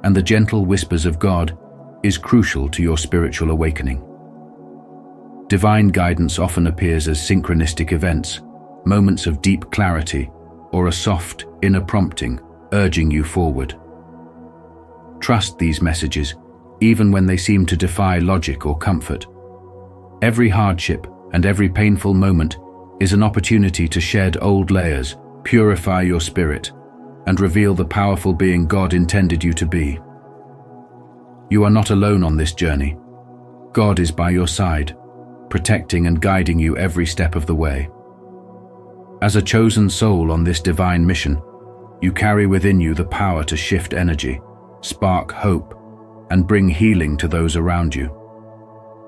and the gentle whispers of God is crucial to your spiritual awakening. Divine guidance often appears as synchronistic events, moments of deep clarity, or a soft, inner prompting, urging you forward. Trust these messages, even when they seem to defy logic or comfort. Every hardship and every painful moment is an opportunity to shed old layers, purify your spirit, and reveal the powerful being God intended you to be. You are not alone on this journey. God is by your side, protecting and guiding you every step of the way. As a chosen soul on this divine mission, you carry within you the power to shift energy, spark hope, and bring healing to those around you.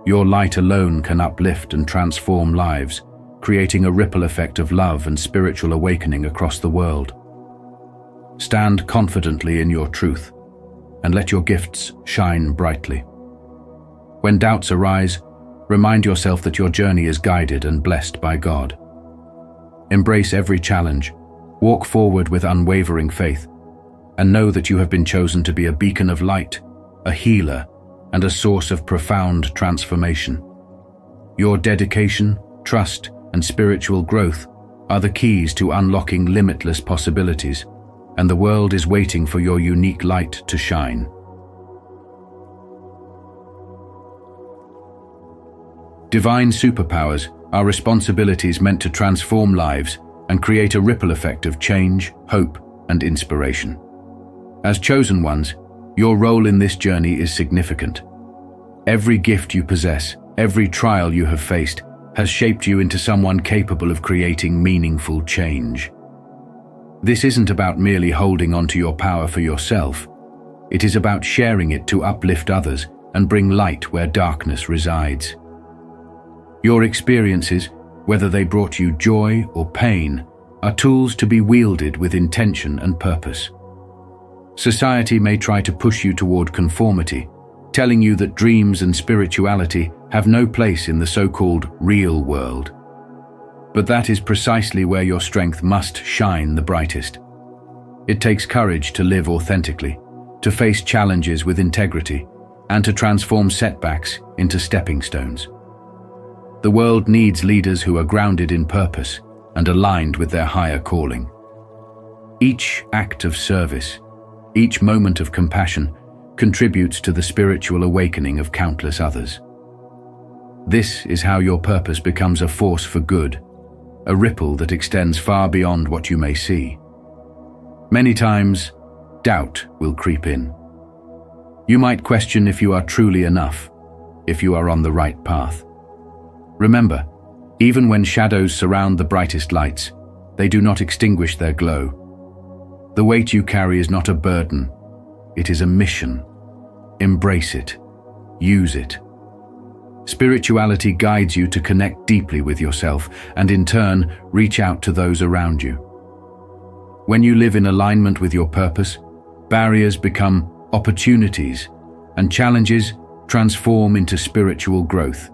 Your light alone can uplift and transform lives, creating a ripple effect of love and spiritual awakening across the world. Stand confidently in your truth, and let your gifts shine brightly. When doubts arise, remind yourself that your journey is guided and blessed by God. Embrace every challenge, walk forward with unwavering faith, and know that you have been chosen to be a beacon of light, a healer, and a source of profound transformation. Your dedication, trust, and spiritual growth are the keys to unlocking limitless possibilities, and the world is waiting for your unique light to shine. Divine superpowers are responsibilities meant to transform lives and create a ripple effect of change, hope, and inspiration. As chosen ones, your role in this journey is significant. Every gift you possess, every trial you have faced, has shaped you into someone capable of creating meaningful change. This isn't about merely holding on to your power for yourself. It is about sharing it to uplift others and bring light where darkness resides. Your experiences, whether they brought you joy or pain, are tools to be wielded with intention and purpose. Society may try to push you toward conformity, telling you that dreams and spirituality have no place in the so-called real world. But that is precisely where your strength must shine the brightest. It takes courage to live authentically, to face challenges with integrity, and to transform setbacks into stepping stones. The world needs leaders who are grounded in purpose and aligned with their higher calling. Each act of service, each moment of compassion, contributes to the spiritual awakening of countless others. This is how your purpose becomes a force for good, a ripple that extends far beyond what you may see. Many times, doubt will creep in. You might question if you are truly enough, if you are on the right path. Remember, even when shadows surround the brightest lights, they do not extinguish their glow. The weight you carry is not a burden, it is a mission. Embrace it. Use it. Spirituality guides you to connect deeply with yourself and in turn reach out to those around you. When you live in alignment with your purpose, barriers become opportunities and challenges transform into spiritual growth.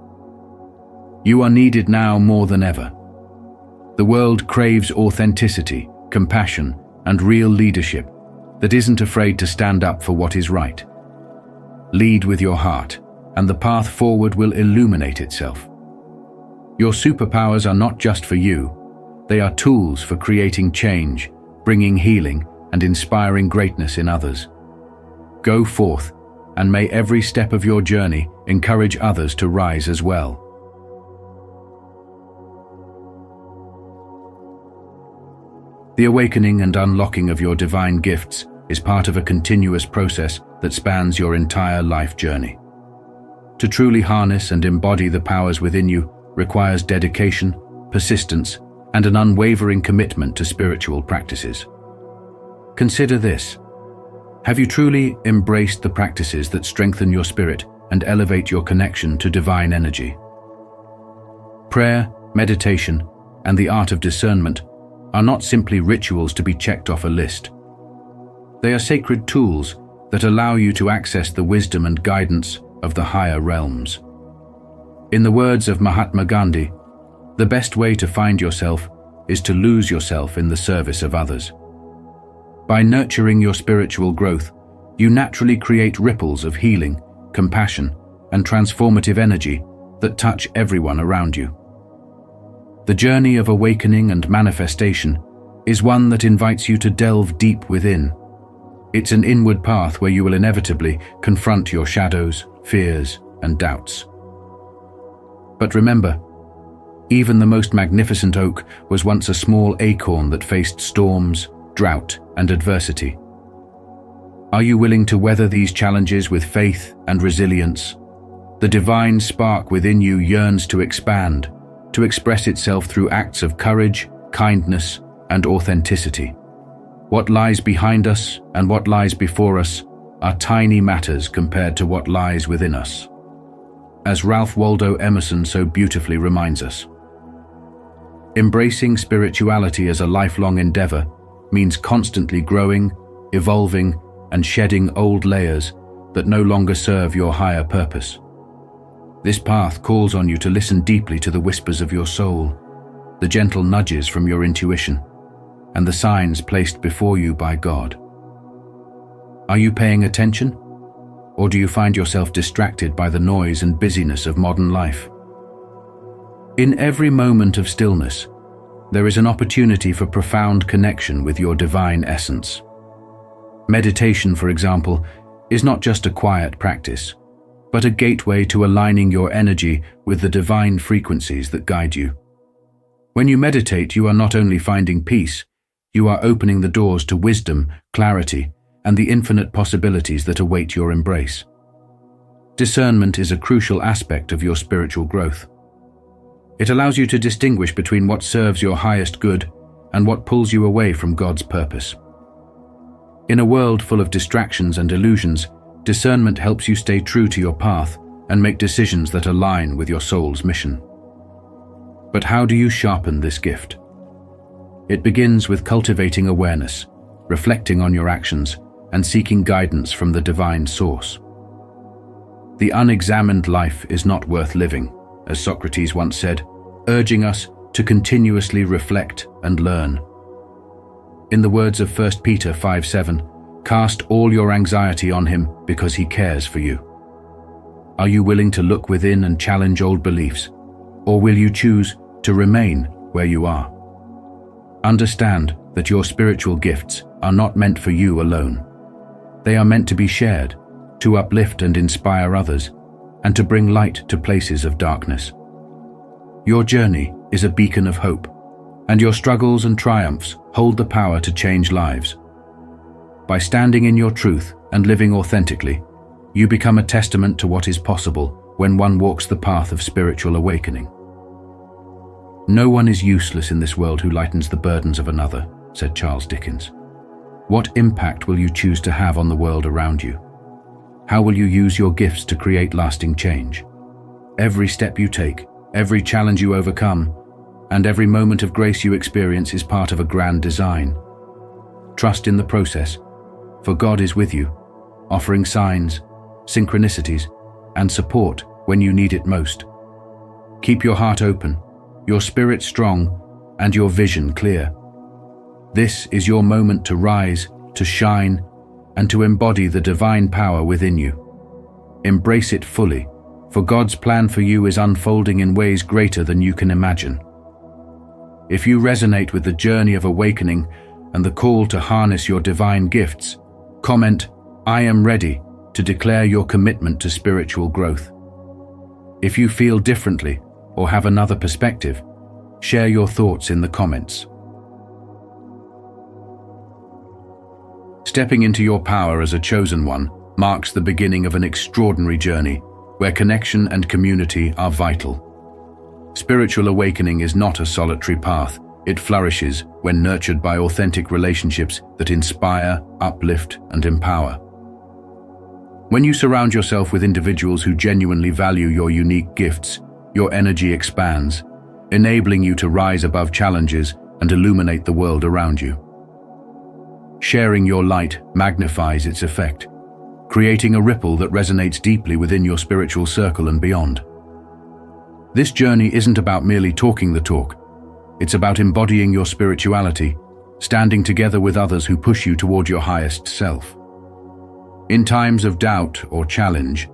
You are needed now more than ever. The world craves authenticity, compassion, and real leadership that isn't afraid to stand up for what is right. Lead with your heart, and the path forward will illuminate itself. Your superpowers are not just for you, they are tools for creating change, bringing healing, and inspiring greatness in others. Go forth, and may every step of your journey encourage others to rise as well. The awakening and unlocking of your divine gifts is part of a continuous process that spans your entire life journey. To truly harness and embody the powers within you requires dedication, persistence, and an unwavering commitment to spiritual practices. Consider this. Have you truly embraced the practices that strengthen your spirit and elevate your connection to divine energy? Prayer, meditation, and the art of discernment are not simply rituals to be checked off a list. They are sacred tools that allow you to access the wisdom and guidance of the higher realms. In the words of Mahatma Gandhi, the best way to find yourself is to lose yourself in the service of others. By nurturing your spiritual growth, you naturally create ripples of healing, compassion, and transformative energy that touch everyone around you. The journey of awakening and manifestation is one that invites you to delve deep within. It's an inward path where you will inevitably confront your shadows, fears, and doubts. But remember, even the most magnificent oak was once a small acorn that faced storms, drought, and adversity. Are you willing to weather these challenges with faith and resilience? The divine spark within you yearns to expand, to express itself through acts of courage, kindness, and authenticity. What lies behind us and what lies before us are tiny matters compared to what lies within us. As Ralph Waldo Emerson so beautifully reminds us, embracing spirituality as a lifelong endeavor means constantly growing, evolving, and shedding old layers that no longer serve your higher purpose. This path calls on you to listen deeply to the whispers of your soul, the gentle nudges from your intuition, and the signs placed before you by God. Are you paying attention? Or do you find yourself distracted by the noise and busyness of modern life? In every moment of stillness, there is an opportunity for profound connection with your divine essence. Meditation, for example, is not just a quiet practice, but a gateway to aligning your energy with the divine frequencies that guide you. When you meditate, you are not only finding peace, you are opening the doors to wisdom, clarity, and the infinite possibilities that await your embrace. Discernment is a crucial aspect of your spiritual growth. It allows you to distinguish between what serves your highest good and what pulls you away from God's purpose. In a world full of distractions and illusions, discernment helps you stay true to your path and make decisions that align with your soul's mission. But how do you sharpen this gift? It begins with cultivating awareness, reflecting on your actions, and seeking guidance from the divine source. The unexamined life is not worth living, as Socrates once said, urging us to continuously reflect and learn. In the words of 1 Peter 5:7, cast all your anxiety on him because he cares for you. Are you willing to look within and challenge old beliefs, or will you choose to remain where you are? Understand that your spiritual gifts are not meant for you alone. They are meant to be shared, to uplift and inspire others, and to bring light to places of darkness. Your journey is a beacon of hope, and your struggles and triumphs hold the power to change lives. By standing in your truth and living authentically, you become a testament to what is possible when one walks the path of spiritual awakening. No one is useless in this world who lightens the burdens of another, said Charles Dickens. What impact will you choose to have on the world around you? How will you use your gifts to create lasting change? Every step you take, every challenge you overcome, and every moment of grace you experience is part of a grand design. Trust in the process, for God is with you, offering signs, synchronicities, and support when you need it most. Keep your heart open, your spirit strong, and your vision clear. This is your moment to rise, to shine, and to embody the divine power within you. Embrace it fully, for God's plan for you is unfolding in ways greater than you can imagine. If you resonate with the journey of awakening and the call to harness your divine gifts, comment, "I am ready," to declare your commitment to spiritual growth. If you feel differently or have another perspective, share your thoughts in the comments. Stepping into your power as a chosen one marks the beginning of an extraordinary journey where connection and community are vital. Spiritual awakening is not a solitary path. It flourishes when nurtured by authentic relationships that inspire, uplift, and empower. When you surround yourself with individuals who genuinely value your unique gifts, your energy expands, enabling you to rise above challenges and illuminate the world around you. Sharing your light magnifies its effect, creating a ripple that resonates deeply within your spiritual circle and beyond. This journey isn't about merely talking the talk. It's about embodying your spirituality, standing together with others who push you toward your highest self. In times of doubt or challenge,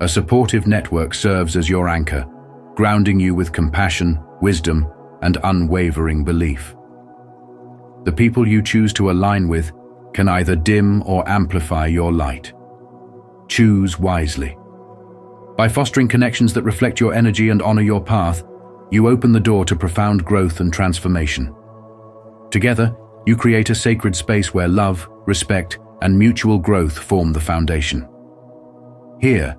a supportive network serves as your anchor, grounding you with compassion, wisdom, and unwavering belief. The people you choose to align with can either dim or amplify your light. Choose wisely. By fostering connections that reflect your energy and honor your path, you open the door to profound growth and transformation. Together, you create a sacred space where love, respect, and mutual growth form the foundation. Here,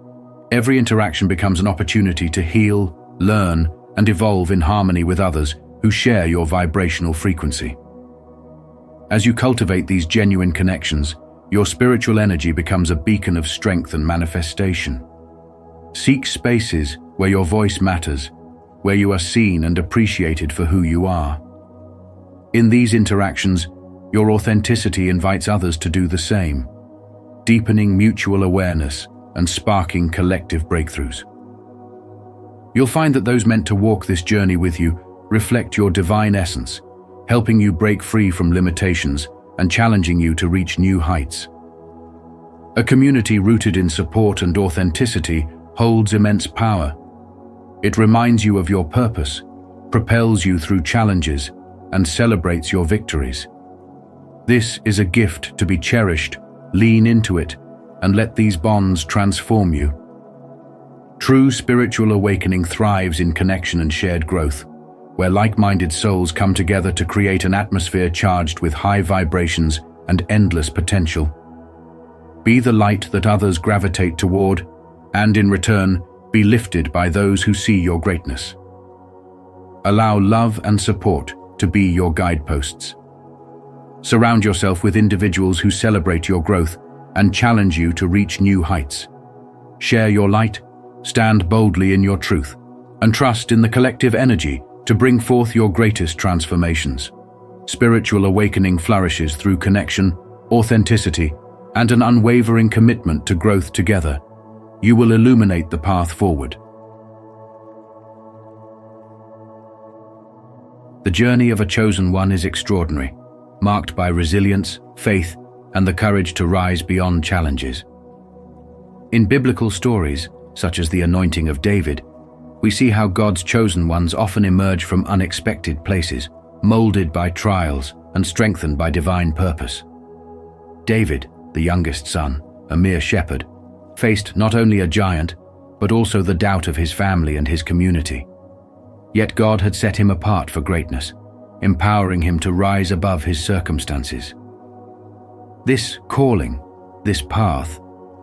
every interaction becomes an opportunity to heal, learn, and evolve in harmony with others who share your vibrational frequency. As you cultivate these genuine connections, your spiritual energy becomes a beacon of strength and manifestation. Seek spaces where your voice matters, where you are seen and appreciated for who you are. In these interactions, your authenticity invites others to do the same, deepening mutual awareness and sparking collective breakthroughs. You'll find that those meant to walk this journey with you reflect your divine essence, helping you break free from limitations and challenging you to reach new heights. A community rooted in support and authenticity holds immense power. It reminds you of your purpose, propels you through challenges, and celebrates your victories. This is a gift to be cherished. Lean into it and let these bonds transform you. True spiritual awakening thrives in connection and shared growth, where like-minded souls come together to create an atmosphere charged with high vibrations and endless potential. Be the light that others gravitate toward, and in return, be lifted by those who see your greatness. Allow love and support to be your guideposts. Surround yourself with individuals who celebrate your growth and challenge you to reach new heights. Share your light, stand boldly in your truth, and trust in the collective energy to bring forth your greatest transformations. Spiritual awakening flourishes through connection, authenticity, and an unwavering commitment to growth together. You will illuminate the path forward. The journey of a chosen one is extraordinary, marked by resilience, faith, and the courage to rise beyond challenges. In biblical stories, such as the anointing of David, we see how God's chosen ones often emerge from unexpected places, molded by trials and strengthened by divine purpose. David, the youngest son, a mere shepherd, faced not only a giant, but also the doubt of his family and his community. Yet God had set him apart for greatness, empowering him to rise above his circumstances. This calling, this path,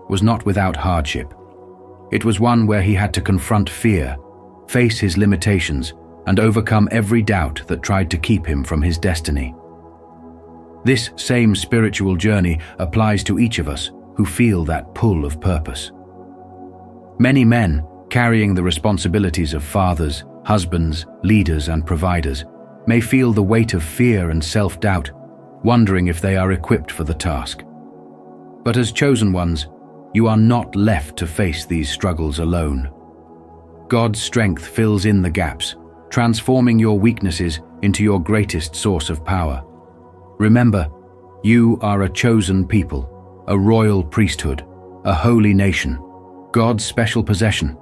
was not without hardship. It was one where he had to confront fear, face his limitations, and overcome every doubt that tried to keep him from his destiny. This same spiritual journey applies to each of us who feel that pull of purpose. Many men, carrying the responsibilities of fathers, husbands, leaders, and providers, may feel the weight of fear and self-doubt, wondering if they are equipped for the task. But as chosen ones, you are not left to face these struggles alone. God's strength fills in the gaps, transforming your weaknesses into your greatest source of power. Remember, you are a chosen people, a royal priesthood, a holy nation, God's special possession,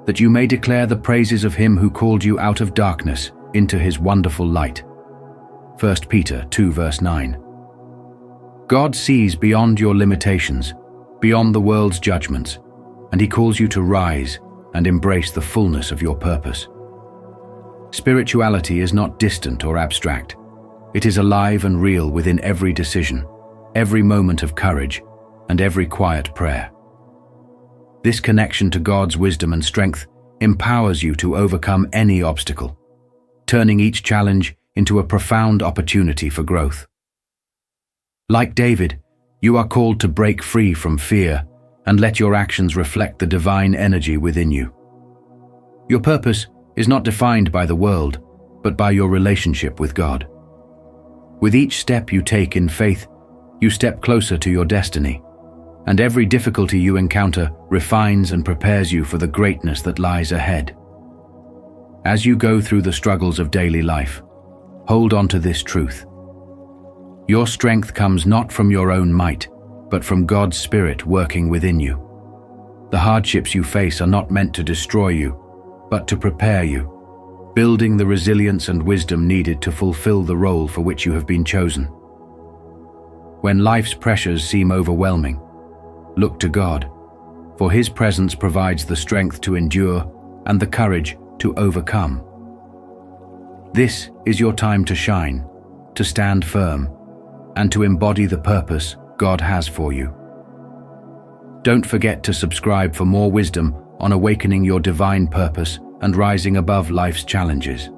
that you may declare the praises of Him who called you out of darkness into His wonderful light. 1 Peter 2 verse 9. God sees beyond your limitations, beyond the world's judgments, and He calls you to rise and embrace the fullness of your purpose. Spirituality is not distant or abstract. It is alive and real within every decision, every moment of courage, and every quiet prayer. This connection to God's wisdom and strength empowers you to overcome any obstacle, turning each challenge into a profound opportunity for growth. Like David, you are called to break free from fear and let your actions reflect the divine energy within you. Your purpose is not defined by the world, but by your relationship with God. With each step you take in faith, you step closer to your destiny, and every difficulty you encounter refines and prepares you for the greatness that lies ahead. As you go through the struggles of daily life, hold on to this truth. Your strength comes not from your own might, but from God's Spirit working within you. The hardships you face are not meant to destroy you, but to prepare you, building the resilience and wisdom needed to fulfill the role for which you have been chosen. When life's pressures seem overwhelming, look to God, for His presence provides the strength to endure and the courage to overcome. This is your time to shine, to stand firm, and to embody the purpose God has for you. Don't forget to subscribe for more wisdom on awakening your divine purpose and rising above life's challenges.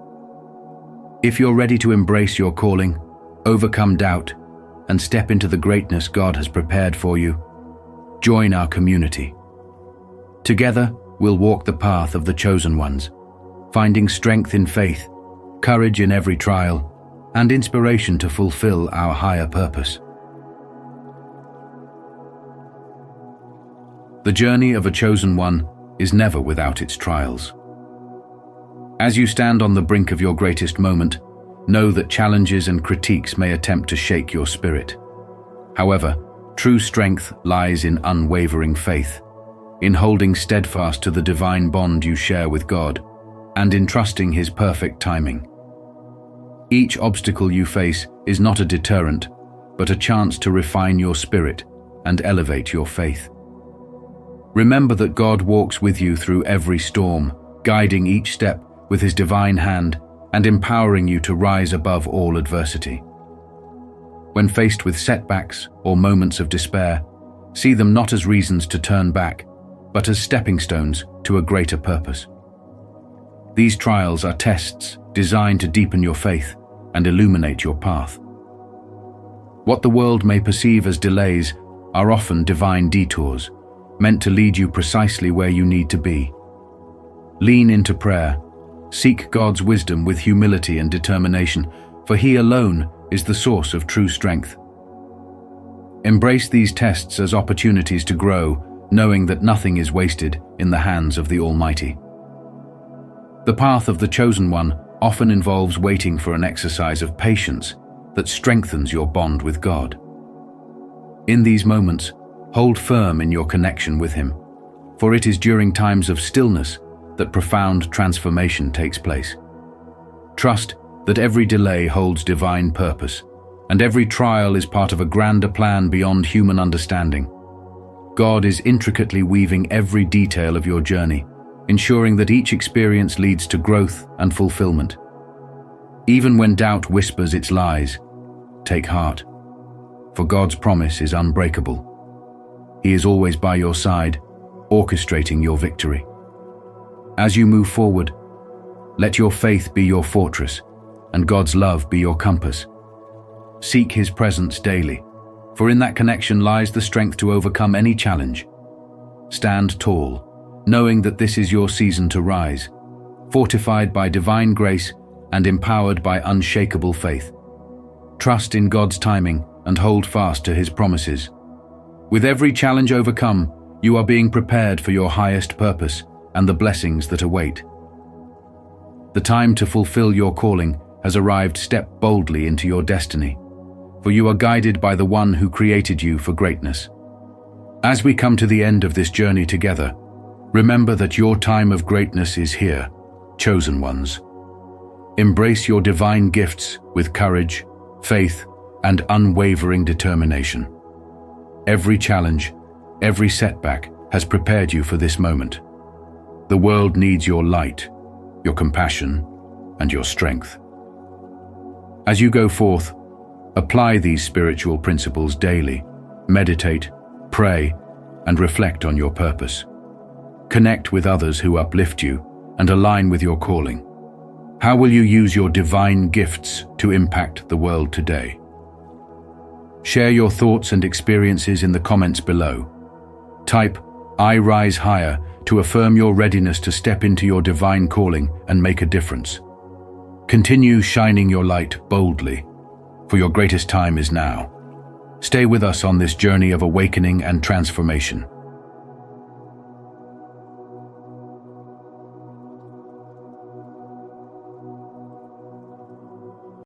If you're ready to embrace your calling, overcome doubt, and step into the greatness God has prepared for you, join our community. Together, we'll walk the path of the chosen ones, finding strength in faith, courage in every trial, and inspiration to fulfill our higher purpose. The journey of a chosen one is never without its trials. As you stand on the brink of your greatest moment, know that challenges and critiques may attempt to shake your spirit. However, true strength lies in unwavering faith, in holding steadfast to the divine bond you share with God, and in trusting His perfect timing. Each obstacle you face is not a deterrent, but a chance to refine your spirit and elevate your faith. Remember that God walks with you through every storm, guiding each step with His divine hand and empowering you to rise above all adversity. When faced with setbacks or moments of despair, see them not as reasons to turn back, but as stepping stones to a greater purpose. These trials are tests designed to deepen your faith and illuminate your path. What the world may perceive as delays are often divine detours, meant to lead you precisely where you need to be. Lean into prayer. Seek God's wisdom with humility and determination, for He alone is the source of true strength. Embrace these tests as opportunities to grow, knowing that nothing is wasted in the hands of the Almighty. The path of the chosen one often involves waiting for an exercise of patience, that strengthens your bond with God. In these moments, hold firm in your connection with Him, for it is during times of stillness that profound transformation takes place. Trust that every delay holds divine purpose, and every trial is part of a grander plan beyond human understanding. God is intricately weaving every detail of your journey, ensuring that each experience leads to growth and fulfillment. Even when doubt whispers its lies, take heart, for God's promise is unbreakable. He is always by your side, orchestrating your victory. As you move forward, let your faith be your fortress, and God's love be your compass. Seek His presence daily, for in that connection lies the strength to overcome any challenge. Stand tall, knowing that this is your season to rise, fortified by divine grace and empowered by unshakable faith. Trust in God's timing and hold fast to His promises. With every challenge overcome, you are being prepared for your highest purpose and the blessings that await. The time to fulfill your calling has arrived. Step boldly into your destiny, for you are guided by the One who created you for greatness. As we come to the end of this journey together, remember that your time of greatness is here, chosen ones. Embrace your divine gifts with courage, faith, and unwavering determination. Every challenge, every setback has prepared you for this moment. The world needs your light, your compassion, and your strength. As you go forth, apply these spiritual principles daily. Meditate, pray, and reflect on your purpose. Connect with others who uplift you and align with your calling. How will you use your divine gifts to impact the world today? Share your thoughts and experiences in the comments below. Type "I rise higher" to affirm your readiness to step into your divine calling and make a difference. Continue shining your light boldly, for your greatest time is now. Stay with us on this journey of awakening and transformation.